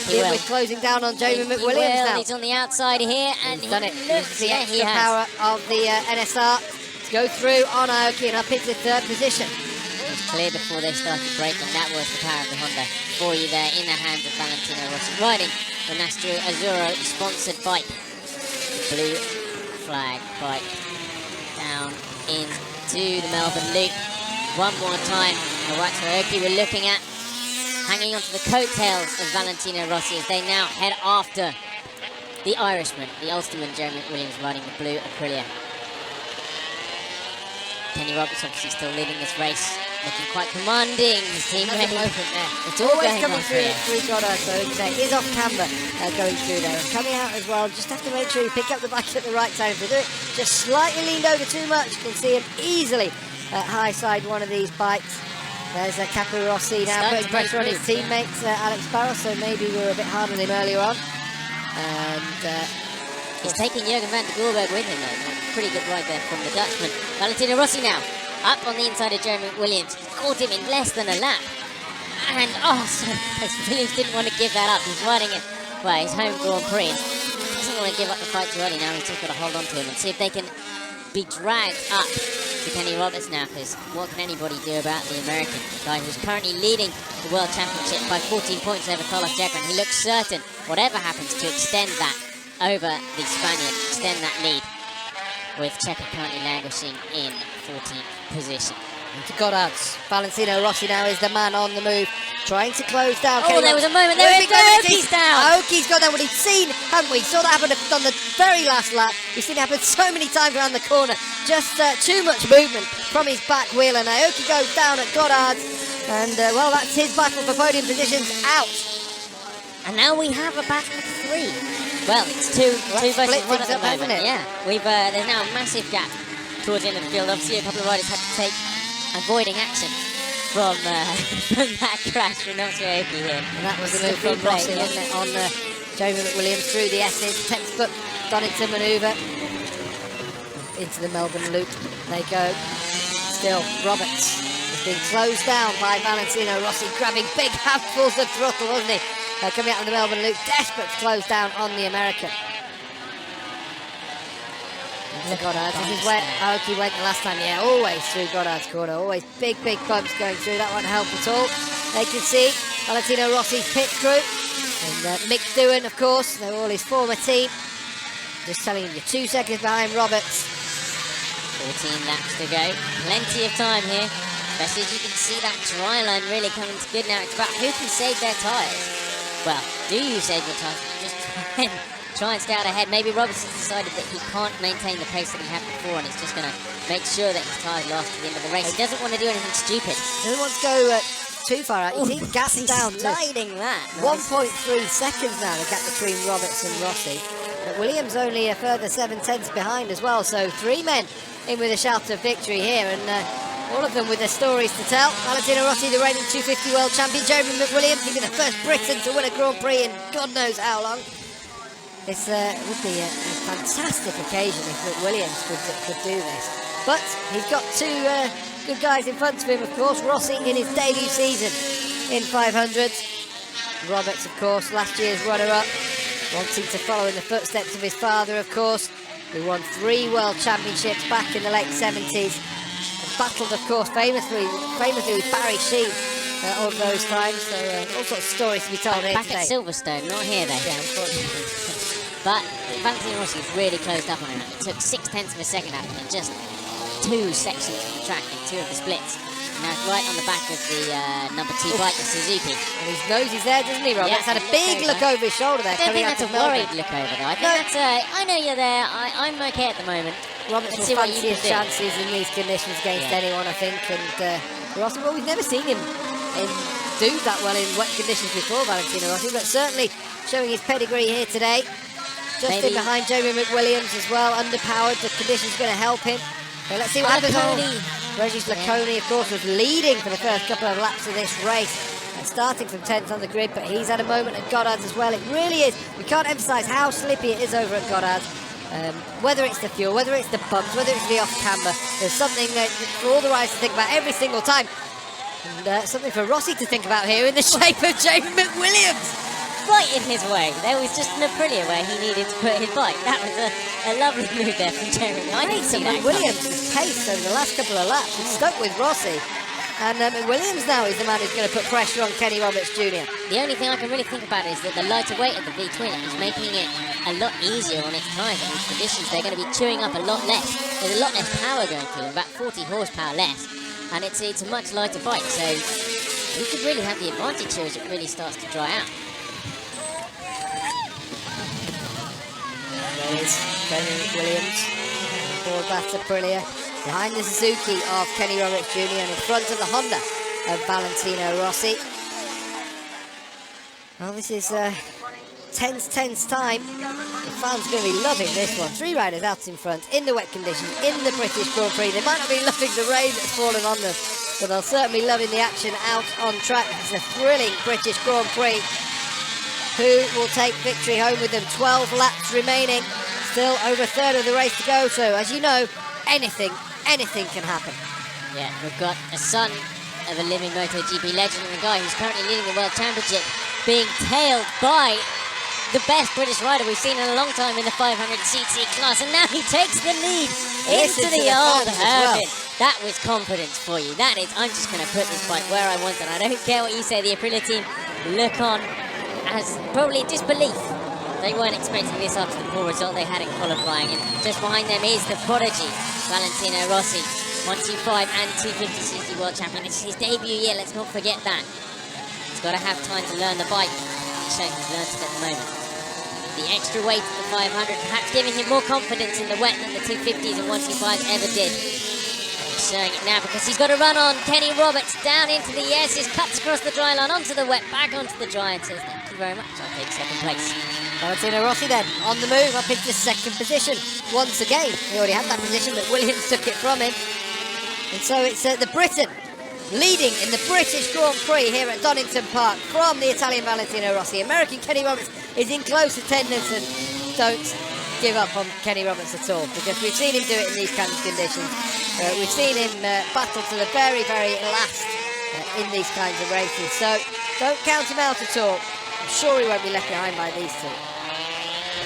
Speaker 1: deal with closing down on Jamie McWilliams now.
Speaker 2: He's on the outside here and
Speaker 1: he's done it.
Speaker 2: Looks,
Speaker 1: the extra power of the NSR to go through on Aoki and up into third position.
Speaker 2: It was clear before they started braking. That was the power of the Honda for you there in the hands of Valentino Rossi. Riding the Nastro Azzurro sponsored bike. The blue flag bike down into the Melbourne Loop. One more time. The right for Aoki we're looking at. Hanging onto the coattails of Valentino Rossi as they now head after the Irishman, the Ulsterman, Jeremy Williams, riding the blue Aprilia. Kenny Roberts obviously still leading this race, looking quite commanding. His team ready.
Speaker 1: It's always coming through Goddard, so he is off camber going through there. And coming out as well, just have to make sure you pick up the bike at the right time. If they do it just slightly leaned over too much, you can see him easily high side one of these bikes. There's Caparossi now putting pressure on his teammates, Alex Barros, so maybe we were a bit hard on him earlier on. And
Speaker 2: he's taking Jürgen van der Goorberg with him though. Pretty good ride there from the Dutchman. Valentino Rossi now, up on the inside of Jeremy Williams. He's caught him in less than a lap. And so Williams didn't want to give that up. He's riding it, well, his home Grand Prix. Doesn't want to give up the fight too early now. He's just got to hold on to him and see if they can be dragged up to Kenny Roberts now, because what can anybody do about the American guy who's currently leading the World Championship by 14 points over Carlos Checker, and he looks certain, whatever happens, to extend that over the Spaniard, extend that lead, with Checker currently languishing in 14th position.
Speaker 1: To Goddard's. Valentino Rossi now is the man on the move, trying to close down.
Speaker 2: Oh, there was a moment there. Aoki's down.
Speaker 1: Aoki's got down. What he'd seen, haven't we? Saw that happen on the very last lap. We've seen it happen so many times around the corner. Just too much movement from his back wheel, and Aoki goes down at Goddard's. And, well, that's his battle for podium positions out.
Speaker 2: And now we have a battle of three. Well, it's two versus one at the moment. Yeah, there's now a massive gap towards the end of the field. Obviously, a couple of riders had to take avoiding action from that crash from Aoki here.
Speaker 1: And that was the move from Rossi, wasn't it, on Jamie McWilliams through the S's, textbook Donington manoeuvre into the Melbourne Loop. They go. Still, Roberts has been closed down by Valentino Rossi, grabbing big handfuls of throttle, wasn't he? Coming out of the Melbourne Loop, desperate to close down on the American. Goddard. This is where Aoki went the last time, yeah, always through Goddard's corner, always big bumps going through, that won't help at all. They can see Valentino Rossi's pit crew, and Mick Doohan, of course, they're all his former team. Just telling you, 2 seconds behind Roberts.
Speaker 2: 14 laps to go, plenty of time here, especially as you can see that dry line really coming to good now. It's about who can save their tyres. Well, do you save your tyres? Just try and stay out ahead. Maybe Roberts has decided that he can't maintain the pace that he had before, and he's just going to make sure that his tyres last to the end of the race. He doesn't want to do anything stupid.
Speaker 1: He doesn't want to go too far out. He's gassing down to
Speaker 2: sliding that.
Speaker 1: 1.3 seconds now, the gap between Roberts and Rossi. But Williams only a further 7/10 behind as well, so 3 men in with a shout of victory here, and all of them with their stories to tell. Valentino Rossi, the reigning 250 world champion. Jeremy McWilliams, he'll be the first Briton to win a Grand Prix in God knows how long. This would be a fantastic occasion if McWilliams could do this. But he's got 2 good guys in front of him, of course. Rossi in his debut season in 500. Roberts, of course, last year's runner-up, wanting to follow in the footsteps of his father, of course, who won 3 world championships back in the late 70s. Battled, of course, famously with Barry Sheene all those times. So all sorts of stories to be told here
Speaker 2: back
Speaker 1: today.
Speaker 2: At Silverstone, not here though.
Speaker 1: Yeah, unfortunately.
Speaker 2: But Valentino Rossi's really closed up on him. It took 0.6 of a second out of him. Just two sections of the track and two of the splits. Now it's right on the back of the number 2 bike, the Suzuki.
Speaker 1: And his nose is there, doesn't he, Rob?
Speaker 2: Yeah,
Speaker 1: He's had a big look over his shoulder there.
Speaker 2: I don't think that's a worried look over, though. I think that's I know you're there. I'm okay at the moment.
Speaker 1: Roberts will fancy his chances in these conditions against anyone, I think. And Rossi, well, we've never seen him do that well in wet conditions before, Valentino Rossi, but certainly showing his pedigree here today. Just in behind Jamie McWilliams as well, underpowered. The conditions going to help him. So let's see what happens. Regis Laconi, of course, was leading for the first couple of laps of this race, starting from 10th on the grid, but he's had a moment at Goddard's as well. It really is. We can't emphasise how slippy it is over at Goddard's. Whether it's the fuel, whether it's the bumps, whether it's the off-camber, there's something for all the riders to think about every single time. And something for Rossi to think about here in the shape of Jamie McWilliams.
Speaker 2: Right in his way. There was just an Aprilia where he needed to put his bike. That was a lovely move there from Jeremy. I didn't see that.
Speaker 1: McWilliams' pace over the last couple of laps. He's stuck with Rossi. And McWilliams now is the man who's going to put pressure on Kenny Roberts Jr.
Speaker 2: The only thing I can really think about is that the lighter weight of the V-twin is making it a lot easier on its tyres in these conditions. They're going to be chewing up a lot less. There's a lot less power going through them, about 40 horsepower less. And it's a much lighter bike, so he could really have the advantage here as it really starts to dry out.
Speaker 1: There is Kenny Williams, aboard that Aprilia, behind the Suzuki of Kenny Roberts Jr. and in front of the Honda of Valentino Rossi. Well, this is tense time. The fans are going to be loving this one. 3 riders out in front, in the wet conditions, in the British Grand Prix. They might not be loving the rain that's fallen on them, but they'll certainly be loving the action out on track. It's a thrilling British Grand Prix. Who will take victory home with them? 12 laps remaining. Still over a third of the race to go. So, as you know, anything can happen.
Speaker 2: Yeah, we've got a son of a living MotoGP legend and a guy who's currently leading the World Championship being tailed by the best British rider we've seen in a long time in the 500cc class. And now he takes the lead into the old Herman. That was confidence for you. That is, I'm just going to put this bike where I want it. I don't care what you say. The Aprilia team look on as probably disbelief. They weren't expecting this after the poor result they had in qualifying. And just behind them is the prodigy, Valentino Rossi, 125 and 250cc world champion. This is his debut year, let's not forget that. He's got to have time to learn the bike. He's showing he's learned it at the moment. The extra weight of the 500 perhaps giving him more confidence in the wet than the 250s and 125s ever did. Showing it now because he's got to run on Kenny Roberts down into the S's, cuts across the dry line, onto the wet, back onto the dry, and says thank you very much, I'll take 2nd place.
Speaker 1: Valentino Rossi then on the move up into 2nd position once again. He already had that position, but Williams took it from him. And so it's the Briton leading in the British Grand Prix here at Donington Park from the Italian Valentino Rossi. American Kenny Roberts is in close attendance, and don't give up on Kenny Roberts at all, because we've seen him do it in these kinds of conditions. We've seen him battle to the very, very last in these kinds of races, so don't count him out at all. I'm sure he won't be left behind by these two.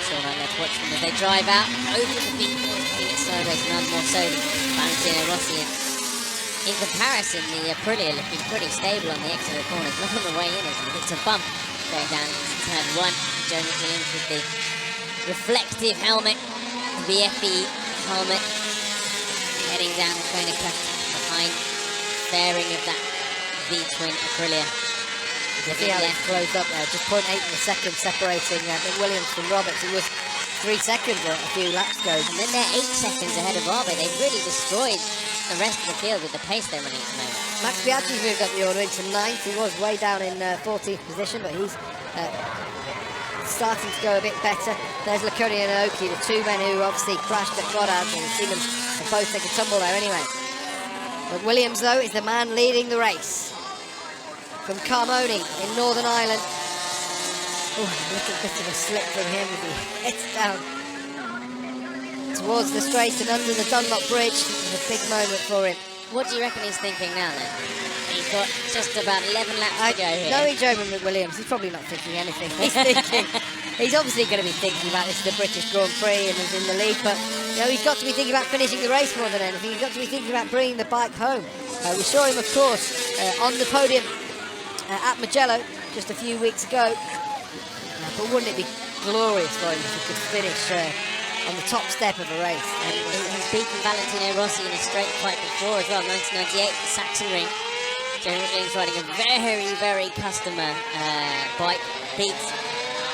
Speaker 2: So let's watch them as they drive out over the beat. I think it's sideways, none more so than Valentino Rossi. And in comparison, the Aprilia looking pretty stable on the exit of the corners. Look on the way in, it's a bump going down into turn 1. Joe McWilliams with the reflective helmet, the VFE helmet, heading down the trainer cut behind fairing of that V-twin Aprilia.
Speaker 1: You can see how it's closed up there, just 0.8 in a second separating Williams from Roberts. It was 3 seconds a few laps ago.
Speaker 2: And then they're 8 seconds ahead of Arbe. They've really destroyed the rest of the field with the pace they're running at the moment.
Speaker 1: Max Biaggi's moved up the order into 9th. He was way down in 14th position, but he's starting to go a bit better. There's Laconi and Aoki, the 2 men who obviously crashed at Goddard's, and we've seen them both take a tumble there anyway. But Williams, though, is the man leading the race from Carmoni in Northern Ireland. Oh, a little bit of a slip from him with the head down towards the straight and under the Dunlop Bridge. It was a big moment for him.
Speaker 2: What do you reckon he's thinking now then? He's got just about 11 laps to go here.
Speaker 1: Knowing Joe McWilliams, he's probably not thinking anything. He's thinking, he's obviously going to be thinking about this is the British Grand Prix and is in the lead, but you know, he's got to be thinking about finishing the race more than anything. He's got to be thinking about bringing the bike home. We saw him, of course, on the podium at Mugello just a few weeks ago. But wouldn't it be glorious for him if he could finish on the top step of a race.
Speaker 2: And he's beaten Valentino Rossi in a straight fight before as well, 1998, the Saxon Ring. Jeremy Williams riding a very, very customer bike. Beat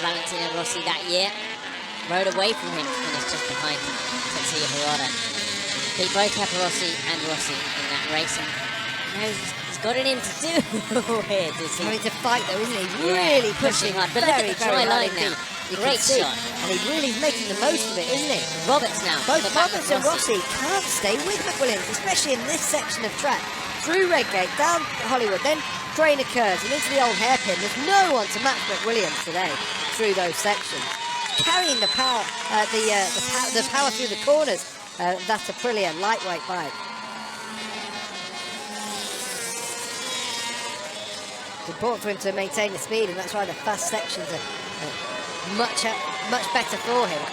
Speaker 2: Valentino Rossi that year. Rode away from him to finish just behind Tetsuya Harada. Beat both Caparossi and Rossi in that race. And he's got it in to do it.
Speaker 1: Having to fight though, isn't he? Really pushing
Speaker 2: hard. But look at the dry line now. Great shot.
Speaker 1: And he really is making the most of it, isn't he?
Speaker 2: Roberts now.
Speaker 1: Both Roberts and Rossi can't stay with McWilliams, especially in this section of track. Through Redgate, down Hollywood, then Drainer Curves and into the old hairpin. There's no one to match McWilliams today through those sections. Carrying the power, the power through the corners. That's a brilliant lightweight bike. It's important for him to maintain the speed, and that's why the fast sections are much better for him.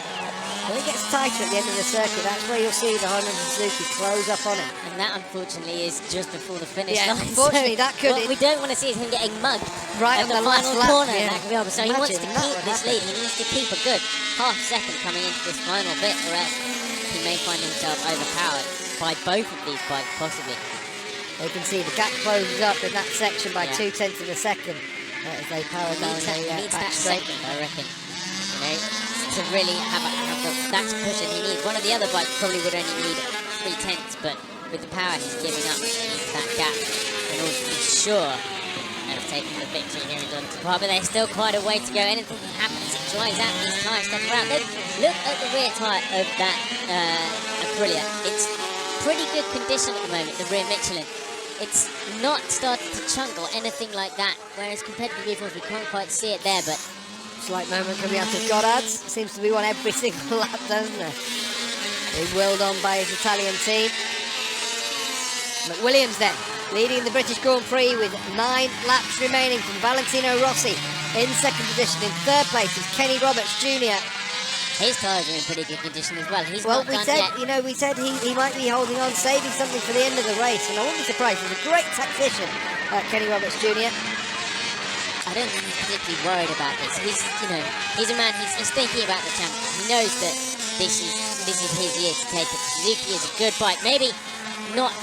Speaker 1: When it gets tighter at the end of the circuit, that's where you'll see the Honda and Suzuki close up on it.
Speaker 2: And that, unfortunately, is just before the finish line.
Speaker 1: Unfortunately, that could...
Speaker 2: What we don't want to see is him getting mugged
Speaker 1: right
Speaker 2: at
Speaker 1: on
Speaker 2: the
Speaker 1: last
Speaker 2: final
Speaker 1: lap,
Speaker 2: corner.
Speaker 1: yeah.
Speaker 2: That could be horrible. So he wants to keep this lead. He needs to keep a good half second coming into this final bit, or else he may find himself overpowered by both of these bikes, possibly.
Speaker 1: You can see the gap closes up in that section by 0.2 of a second as they power down the back straight.
Speaker 2: Second, I reckon. You know, to really have that's push that he needs. One of the other bikes probably would only need 0.3, but with the power he's giving up, he needs that gap in order to be sure of taking the victory here in Donington Park. But there's still quite a way to go. Anything can happen as it drives out these tyres stuck around. Look at the rear tyre of that Aprilia. It's pretty good condition at the moment, the rear Michelin. It's not starting to chunk or anything like that, whereas compared to the vehicles we can't quite see it there, but
Speaker 1: slight moment coming out of Goddard's. Seems to be one every single lap, doesn't there? Being willed on by his Italian team. McWilliams then, leading the British Grand Prix with 9 laps remaining from Valentino Rossi in second position. In third place is Kenny Roberts Jr.
Speaker 2: His tyres are in pretty good condition as well.
Speaker 1: We said he might be holding on, saving something for the end of the race, and I wouldn't be surprised. He's a great tactician, Kenny Roberts Jr.
Speaker 2: I don't think he's particularly worried about this. He's a man. He's thinking about the championship. He knows that this is his year to take it. Suzuki is a good bike. Maybe not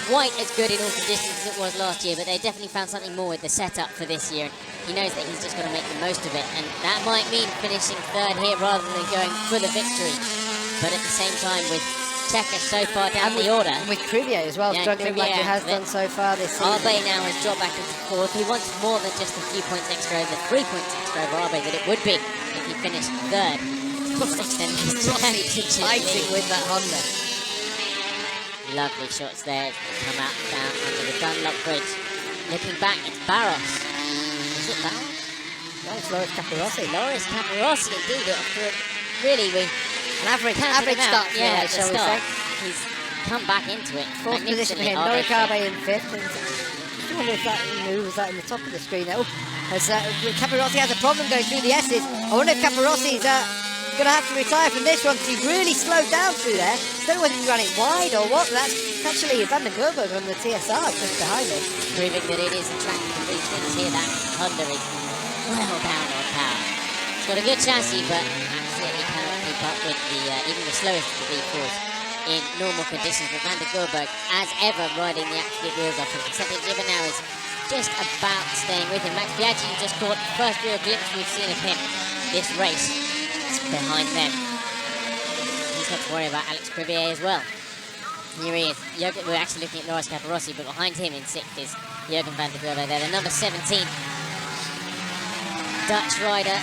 Speaker 2: quite as good in all conditions as it was last year, but they definitely found something more with the setup for this year. He knows that he's just got to make the most of it, and that might mean finishing third here rather than going for the victory. But at the same time, with Checker so far down the order,
Speaker 1: and with Crivier as well, struggling like he has done so far this season.
Speaker 2: Arbe now has dropped back into fourth. He wants more than just a few points extra over, 3 points extra over Arbe that it would be if he finished third.
Speaker 1: Rossi fighting with that Honda.
Speaker 2: Lovely shots there. Come out down under the Dunlop Bridge. Looking back, it's Barros. Is it Barros?
Speaker 1: No, it's Loris Caparossi.
Speaker 2: Loris Caparossi, indeed. After
Speaker 1: an average start, shall we say.
Speaker 2: He's come back into it.
Speaker 1: Fourth position for him. Norikabe in fifth. I wonder if who was that in the top of the screen there? As Caparossi has a problem going through the S's. I wonder if Caparossi's going to have to retire from this one because he really slowed down through there. I don't know whether he ran it wide or what. That's actually Van der Gerber on the TSR just behind him.
Speaker 2: Proving that it is a track for these things here. That Honda is well down on power. It's got a good chassis, but absolutely cannot keep up with even the slowest of the V4s in normal conditions. But Van der Gerber, as ever, riding the absolute wheels off him. Except that Gibbon now is just about staying with him. Max Biaggi just caught the first real glimpse we've seen of him this race. It's behind them. He's got to worry about Alex Crivier as well. Here he is. We're actually looking at Loris Caparossi, but behind him in sixth is Jürgen van der Gerber there, the number 17 Dutch rider.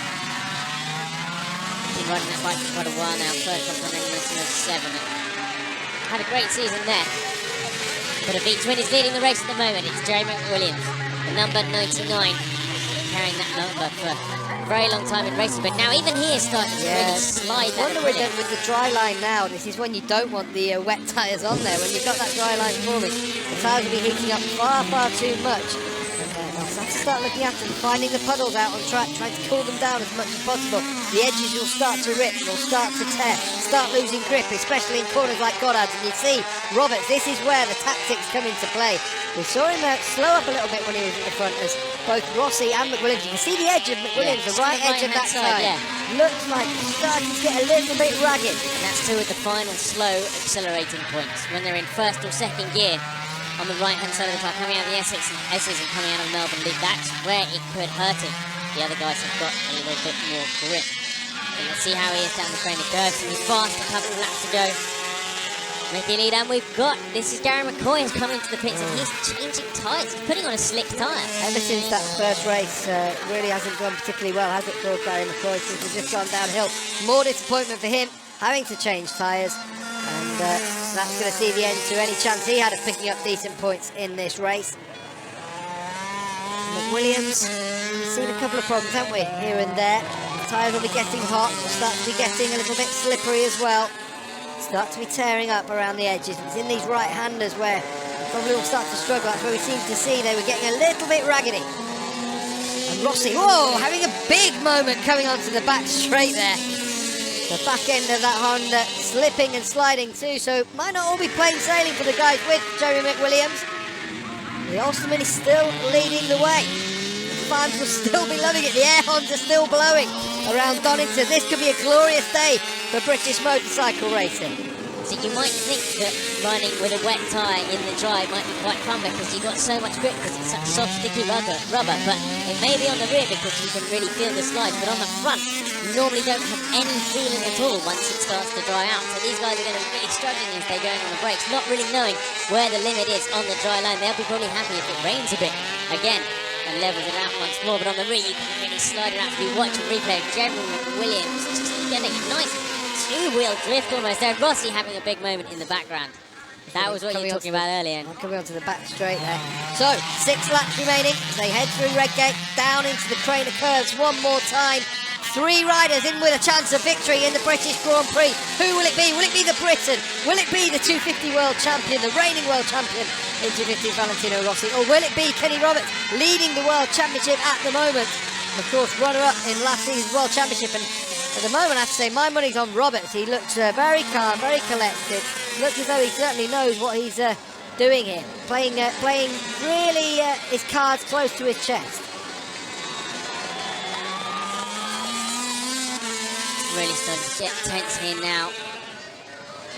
Speaker 2: Been riding this bike for quite a while now. First one from 1997. Had a great season there. But a V-twin is leading the race at the moment. It's Jeremy Williams, the number 99, carrying that number for a very long time in races. But now even he is starting to really slide.
Speaker 1: I wonder with the dry line now, this is when you don't want the wet tyres on there. When you've got that dry line forming, the tyres will be heating up far, far too much. They'll have to start looking after them, finding the puddles out on track, trying to cool them down as much as possible. The edges will start to rip, will start to tear, start losing grip, especially in corners like Goddard's. And you see, Roberts, this is where the tactics come into play. We saw him slow up a little bit when he was at the front, as both Rossi and McWilliams. You can see the edge of McWilliams, the right edge of that side. Looks like it's starting to get a little bit ragged.
Speaker 2: And that's too at the final slow accelerating points, when they're in first or second gear. On the right-hand side of the car, coming out of the Essex and coming out of Melbourne League, that's where it could hurt him. The other guys have got a little bit more grip. And let's see how he is down the training curve. So he's fast, a couple of laps to go. Making lead, and we've got, this is Gary McCoy has come into the pits and he's changing tyres. He's putting on a slick tyre.
Speaker 1: Ever since that first race, really hasn't gone particularly well, has it, for Gary McCoy? Since it's just gone downhill. More disappointment for him, having to change tyres. And that's going to see the end to any chance he had of picking up decent points in this race. McWilliams, we've seen a couple of problems, haven't we, here and there. The tyres will be getting hot, will start to be getting a little bit slippery as well. Start to be tearing up around the edges. It's in these right-handers where probably will start to struggle. That's where we seem to see they were getting a little bit raggedy. And Rossi, whoa, having a big moment coming onto the back straight there. The back end of that Honda slipping and sliding too, so might not all be plain sailing for the guys with Jeremy McWilliams. The Ulsterman is still leading the way. The fans will still be loving it. The air horns are still blowing around Donington. This could be a glorious day for British motorcycle racing.
Speaker 2: So you might think that running with a wet tyre in the dry might be quite fun because you've got so much grip because it's such soft, sticky rubber, but it may be on the rear because you can really feel the slides, but on the front, you normally don't have any feeling at all once it starts to dry out. So these guys are going to be really struggling as they're going on the brakes, not really knowing where the limit is on the dry line. They'll be probably happy if it rains a bit again and levels it out once more, but on the rear you can really slide it out. If you watch a replay of Jeremy McWilliams just getting a nice two-wheel drift almost there. Rossi having a big moment in the background. That was what you were talking about earlier.
Speaker 1: Coming onto the back straight there. So, 6 laps remaining. They head through Redgate, down into the trainer curves one more time. 3 riders in with a chance of victory in the British Grand Prix. Who will it be? Will it be the Briton? Will it be the 250 world champion, the reigning world champion in 250, Valentino Rossi? Or will it be Kenny Roberts leading the world championship at the moment? Of course, runner-up in last season's world championship, and at the moment I have to say my money's on Roberts. He looks very calm, very collected. Looks as though he certainly knows what he's doing here. Playing really his cards close to his chest.
Speaker 2: Really starting to get tense here now.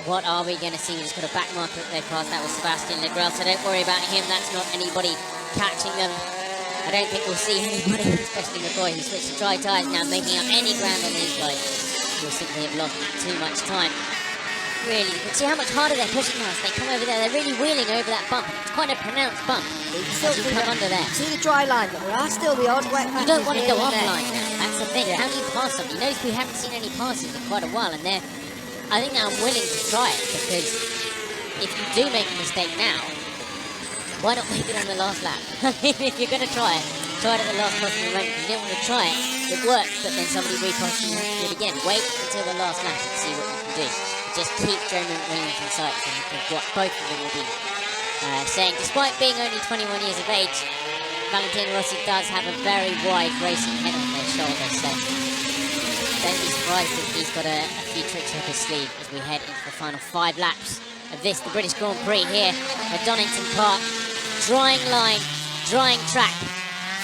Speaker 2: What are we going to see? We've just got a back marker at their pass. That was Sebastian Legrel, so don't worry about him. That's not anybody catching them. I don't think we'll see anybody, especially McCoy, who switched to dry tyres now, making up any ground on these guys. We'll simply have lost too much time. Really, you can see how much harder they're pushing now as they come over there. They're really wheeling over that bump. It's quite a pronounced bump as you come under there.
Speaker 1: See the dry line, but there are still the odd wet patches.
Speaker 2: You don't want to go offline now. That's the thing. How do you pass them? You notice we haven't seen any passes in quite a while, and I think I'm willing to try it, because if you do make a mistake now, why not make it on the last lap? I mean, if you're going to try it at the last possible moment. If you don't want to try it, it works, but then somebody repasses you have to do it again. Wait until the last lap and see what you can do. Just keep Jeremy McWilliams in sight, and what both of them will be saying. Despite being only 21 years of age, Valentino Rossi does have a very wide racing head on their shoulders, so don't be surprised if he's got a few tricks up his sleeve as we head into the final 5 laps of this, the British Grand Prix here at Donington Park. Drying line, drying track.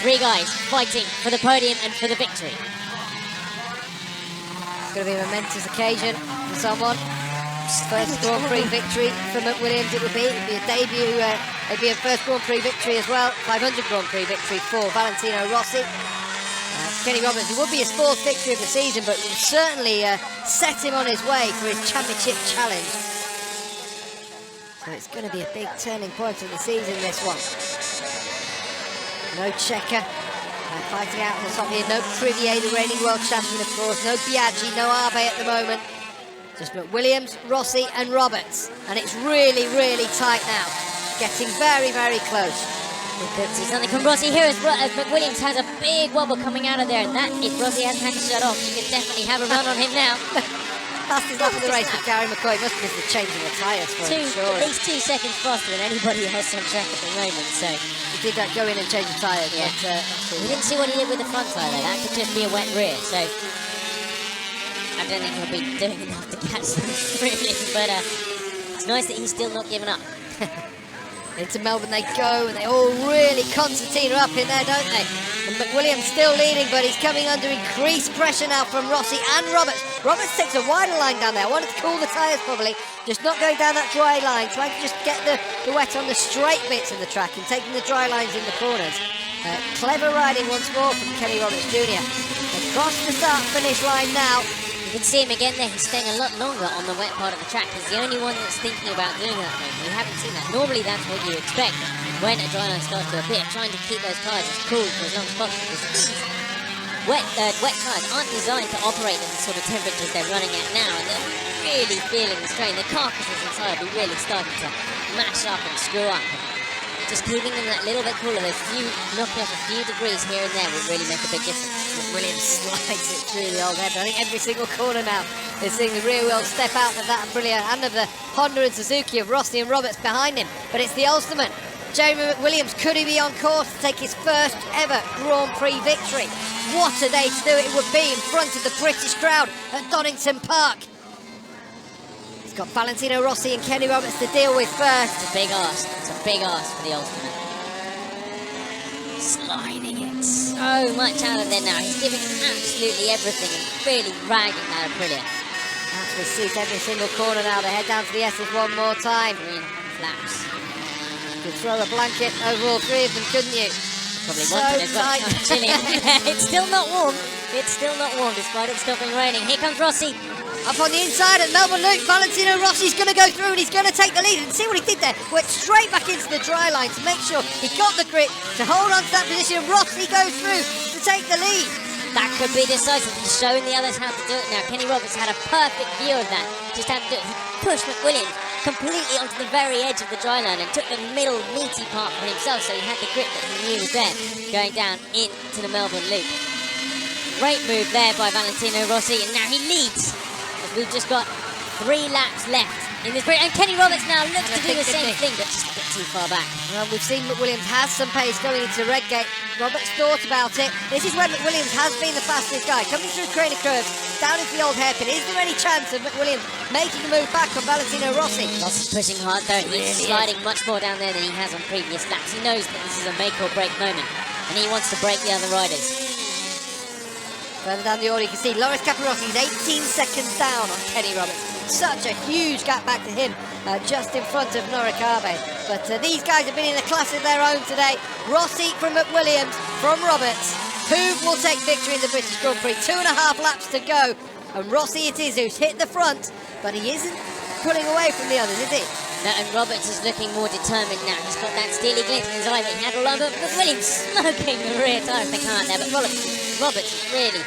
Speaker 2: 3 guys fighting for the podium and for the victory.
Speaker 1: It's going to be a momentous occasion for someone. First Grand Prix victory for McWilliams it would be. It would be a debut, it'd be a first Grand Prix victory as well. 500 Grand Prix victory for Valentino Rossi. Kenny Roberts, it would be his 4th victory of the season, but will certainly set him on his way for his championship challenge. So it's going to be a big turning point of the season, this one. No Checker fighting out on the top here. No Privier, the reigning world champion, of course. No Biaggi, no Abe at the moment. Just McWilliams, Rossi and Roberts. And it's really, really tight now. Getting very, very close.
Speaker 2: We could see something from Rossi here as McWilliams has a big wobble coming out of there. And that, if Rossi hasn't had to shut off, you could definitely have a run on him now.
Speaker 1: Fastest lap of the race for Gary McCoy. Must be the changing the tyres for him,
Speaker 2: At least 2 seconds faster than anybody else on track at the moment. So
Speaker 1: he did that, go in and change the tyres.
Speaker 2: Yeah.
Speaker 1: But,
Speaker 2: we didn't see what he did with the front tyre though. That could just be a wet rear. So I don't think he'll be doing enough to catch them really. But it's nice that he's still not giving up.
Speaker 1: Into Melbourne they go, and they all really concertina up in there, don't they? And McWilliams still leading, but he's coming under increased pressure now from Rossi and Roberts. Roberts takes a wider line down there. Wanted to cool the tyres probably, just not going down that dry line, trying to just get the wet on the straight bits of the track and taking the dry lines in the corners. Clever riding once more from Kenny Roberts Jr. Across the start-finish line now.
Speaker 2: You can see him again there, he's staying a lot longer on the wet part of the track. He's the only one that's thinking about doing that. We haven't seen that. Normally that's what you expect when a dry line starts to appear, trying to keep those tyres as cool for as long as possible. Wet tyres aren't designed to operate at the sort of temperatures they're running at now, and they're really feeling the strain. The carcasses inside will be really starting to mash up and screw up. Just keeping them that little bit cooler, knocking off a few degrees here and there will really make a big difference.
Speaker 1: Williams slides it through the old head. I think every single corner now is seeing the rear wheel step out of that Aprilia and of the Honda and Suzuki of Rossi and Roberts behind him. But it's the Ulsterman, Jeremy McWilliams. Could he be on course to take his first ever Grand Prix victory? What a day to do it would be in front of the British crowd at Donington Park. He's got Valentino Rossi and Kenny Roberts to deal with first.
Speaker 2: It's a big ask. It's a big ask for the Ulsterman. Sliding it so much out of there now. He's giving absolutely everything and really ragging that Aprilia.
Speaker 1: That's the seat every single corner now. They head down to the S's one more time.
Speaker 2: Green flaps.
Speaker 1: You could throw a blanket over all three of them, couldn't you?
Speaker 2: Probably wanted as well. It's still not warm. It's still not warm despite it stopping raining. Here comes Rossi.
Speaker 1: Up on the inside at Melbourne Loop, Valentino Rossi's going to go through and he's going to take the lead. And see what he did there? Went straight back into the dry line to make sure he got the grip to hold on to that position. Rossi goes through to take the lead.
Speaker 2: That could be decisive. He's showing the others how to do it now. Kenny Roberts had a perfect view of that. Just had to do it. He pushed McWilliams completely onto the very edge of the dry line and took the middle meaty part for himself, so he had the grip that he knew was there going down into the Melbourne Loop. Great move there by Valentino Rossi, and now he leads. We've just got 3 laps left in this break, and Kenny Roberts now looks to do the same thing, but just a bit too far back.
Speaker 1: Well, we've seen McWilliams has some pace going into Redgate. Roberts thought about it. This is when McWilliams has been the fastest guy, coming through Craner curves, down into the old hairpin. Is there any chance of McWilliams making a move back on Valentino Rossi?
Speaker 2: Rossi's pushing hard though. He's sliding much more down there than he has on previous laps. He knows that this is a make or break moment, and he wants to break the other riders.
Speaker 1: Further down the order, you can see Loris Capirossi is 18 seconds down on Kenny Roberts. Such a huge gap back to him, just in front of Norikabe. But these guys have been in a class of their own today. Rossi from McWilliams, from Roberts. Who will take victory in the British Grand Prix? 2.5 laps to go. And Rossi it is who's hit the front, but he isn't pulling away from the others, is he?
Speaker 2: No, and Roberts is looking more determined now. He's got that steely glint in his eye that he had all over, but McWilliams smoking the rear tyre of the car there. But Roberts is really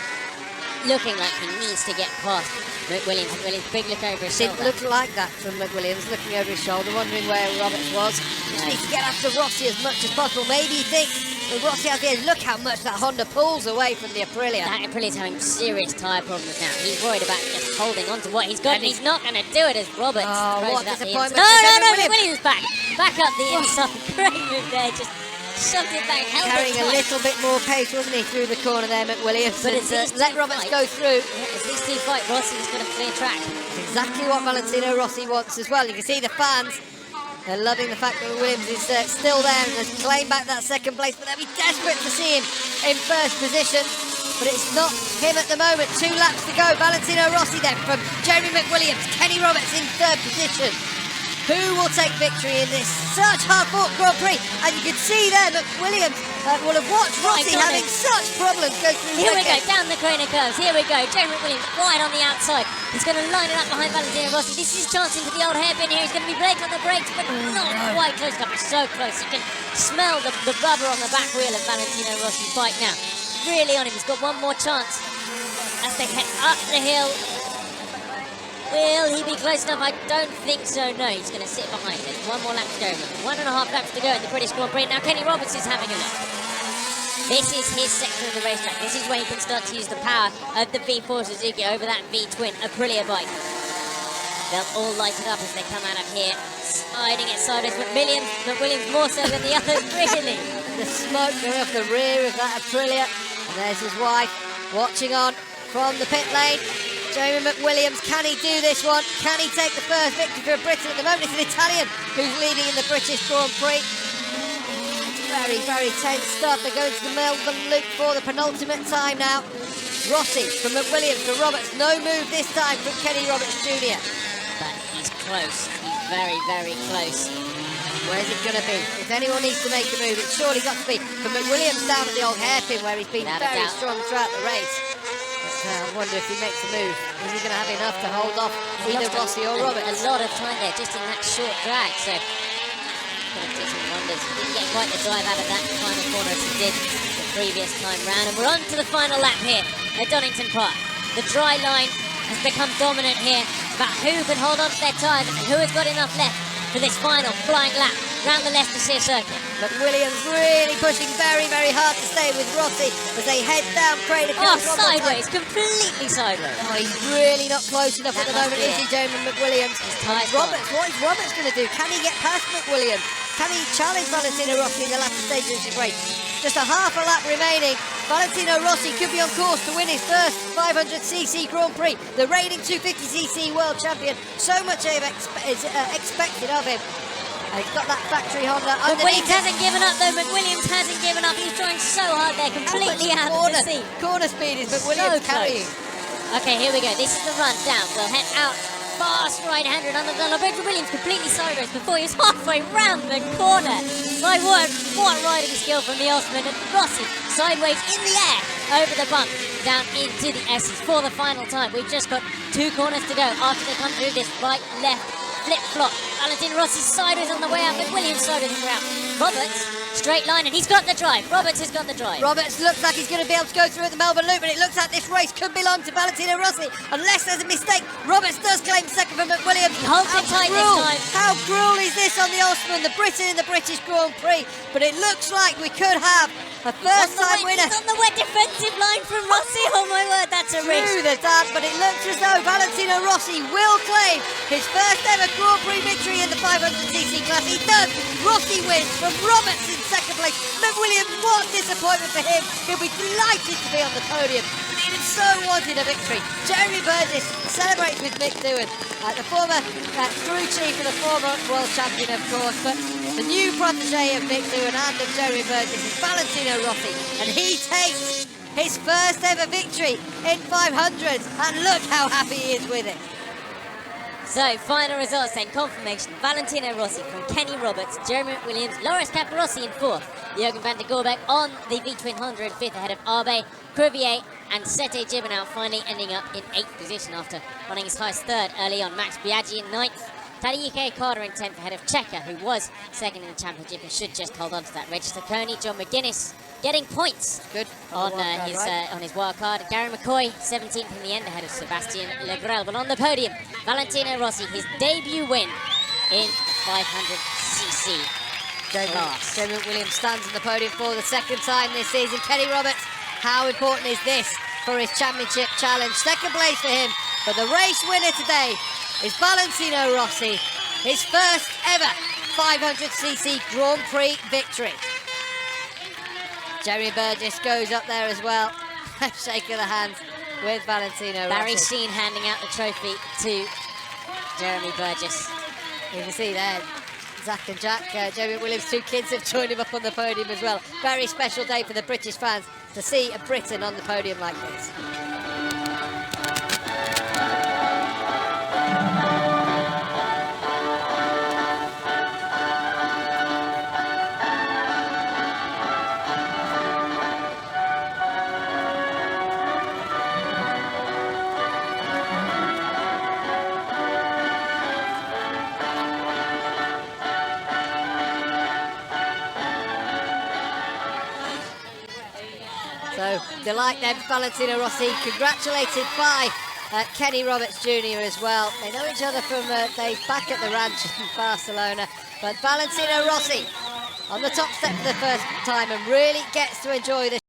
Speaker 2: looking like he needs to get past McWilliams. McWilliams, big look over his shoulder.
Speaker 1: Didn't look like that from McWilliams, looking over his shoulder, wondering where Roberts was. Just needs to get after Rossi as much as possible. Maybe you think, well, Rossi out there, look how much that Honda pulls away from the Aprilia.
Speaker 2: That Aprilia's having serious tyre problems now. He's worried about just holding on to what he's got, and he's not going to do it as Roberts.
Speaker 1: Oh, what disappointment.
Speaker 2: No, McWilliams back up the inside. Great move there, just shoved it back, held
Speaker 1: carrying
Speaker 2: it
Speaker 1: a little bit more pace, wasn't he, through the corner there, McWilliams.
Speaker 2: But
Speaker 1: let Roberts go through.
Speaker 2: Yeah, as these two fight, Rossi's got a clear track.
Speaker 1: It's exactly what Valentino Rossi wants as well. You can see the fans. They're loving the fact that McWilliams is still there and has claimed back that second place, but they'll be desperate to see him in first position. But it's not him at the moment. 2 laps to go. Valentino Rossi then from Jeremy McWilliams. Kenny Roberts in 3rd position. Who will take victory in this such hard-fought Grand Prix? And you can see there McWilliams will have watched Rossi having such problems go through.
Speaker 2: Here we go, down the Craner curves. Here we go. Jeremy McWilliams wide on the outside. He's going to line it up behind Valentino Rossi. This is his chance into the old hairpin here. He's going to be late on the brakes, but not quite close enough. It's so close. You can smell the rubber on the back wheel of Valentino Rossi's bike now. Really on him. He's got one more chance as they head up the hill. Will he be close enough? I don't think so, no. He's going to sit behind it. 1 more lap to go. 1.5 laps to go in the British Grand Prix. Now Kenny Roberts is having a look. This is his section of the racetrack. This is where he can start to use the power of the V4 Suzuki over that V-twin Aprilia bike. They'll all light it up as they come out of here, sliding it sideways. McWilliams more so than the others, really.
Speaker 1: The smoke going off the rear of that Aprilia. And there's his wife watching on from the pit lane. Jamie McWilliams, can he do this one? Can he take the first victory for Britain? At the moment it's an Italian who's leading in the British Grand Prix. Very, very tense stuff. They're going to the Melbourne Loop for the penultimate time now. Rossi from McWilliams to Roberts. No move this time from Kenny Roberts Jr.
Speaker 2: But he's close. He's very, very close.
Speaker 1: Where's it going to be? If anyone needs to make a move, it's surely got to be from McWilliams down at the old hairpin where he's been very strong throughout the race. But I wonder if he makes a move. Is he going to have enough to hold off either Rossi or Roberts?
Speaker 2: A lot of time there, just in that short drag. So, going to do some wonders. He didn't get quite the drive out of that final corner as he did the previous time round. And we're on to the final lap here at Donington Park. The dry line has become dominant here about who can hold on to their time and who has got enough left for this final flying lap round the Leicestershire circuit.
Speaker 1: McWilliams really pushing very, very hard to stay with Rossi as they head down Crater.
Speaker 2: Oh, sideways, completely sideways.
Speaker 1: Oh, he's really not close enough at the moment, is he, Jamie McWilliams? Roberts, what is Roberts going to do? Can he get past McWilliams? Can he challenge Valentino Rossi in the latter stages of the race? Just a half a lap remaining. Valentino Rossi could be on course to win his first 500cc Grand Prix. The reigning 250cc world champion. So much is expected of him. He's got that factory Honda underneath.
Speaker 2: McWilliams hasn't given up though. McWilliams hasn't given up. He's trying so hard there, completely out of the seat.
Speaker 1: Corner speed is McWilliams carrying.
Speaker 2: Okay, here we go. This is the run down. We'll head out fast right-handed under the line. Williams completely sideways before he was halfway round the corner. My word, what riding skill from the Osman. And Rossi sideways in the air over the bump down into the S's for the final time. We've just got 2 corners to go after they come through this right-left flip-flop. Valentino Rossi sideways on the way out, McWilliams sideways on the way out. Roberts, straight line, and he's got the drive. Roberts has got the drive.
Speaker 1: Roberts looks like he's going to be able to go through at the Melbourne Loop, and it looks like this race could belong to Valentino Rossi, unless there's a mistake. Roberts does claim second for McWilliams.
Speaker 2: He holds it tight this time.
Speaker 1: How cruel is this on the Osman, the Briton in the British Grand Prix? But it looks like we could have a first-time winner.
Speaker 2: He's on the wet defensive line from Rossi. Oh my word, that's a risk.
Speaker 1: Through the dance, but it looks as though Valentino Rossi will claim his first ever Grand Prix victory in the 500cc class. He does. Rossi wins from Roberts in second place. McWilliams, what disappointment for him. He'll be delighted to be on the podium. He so wanted a victory. Jeremy Burgess celebrates with Mick Doohan, the former crew chief and the former world champion, of course, but the new protege of Mick Doohan and of Jeremy Burgess is Valentino Rossi, and he takes his first ever victory in 500s, and look how happy he is with it.
Speaker 2: So, final results then, confirmation. Valentino Rossi from Kenny Roberts, Jeremy McWilliams, Loris Capirossi in 4th, Jürgen van der Gorbeck on the V-twin Honda in 5th ahead of Arbe, Crevier and Sete Gibernau finally ending up in 8th position after running his highest 3rd early on. Max Biaggi in 9th, Tadej Carter in 10th ahead of Checker, who was 2nd in the championship and should just hold on to that. Register Coney, John McGuinness getting points on his wild card. Gary McCoy 17th in the end ahead of Sebastian Legrel. But on the podium, Valentino Rossi, his debut win in 500cc class.
Speaker 1: Jamie McWilliams stands on the podium for the 2nd time this season. Kenny Roberts, how important is this for his championship challenge? 2nd place for him, but the race winner today is Valentino Rossi, his first ever 500cc Grand Prix victory. Jeremy Burgess goes up there as well. Shake of the hand with Valentino Rossi.
Speaker 2: Barry Sheen handing out the trophy to Jeremy Burgess.
Speaker 1: You can see there, Zach and Jack, Jeremy Williams, 2 kids have joined him up on the podium as well. Very special day for the British fans to see a Briton on the podium like this. So, delight then, Valentino Rossi, congratulated by Kenny Roberts Jr. as well. They know each other from days back at the ranch in Barcelona, but Valentino Rossi on the top step for the first time and really gets to enjoy this.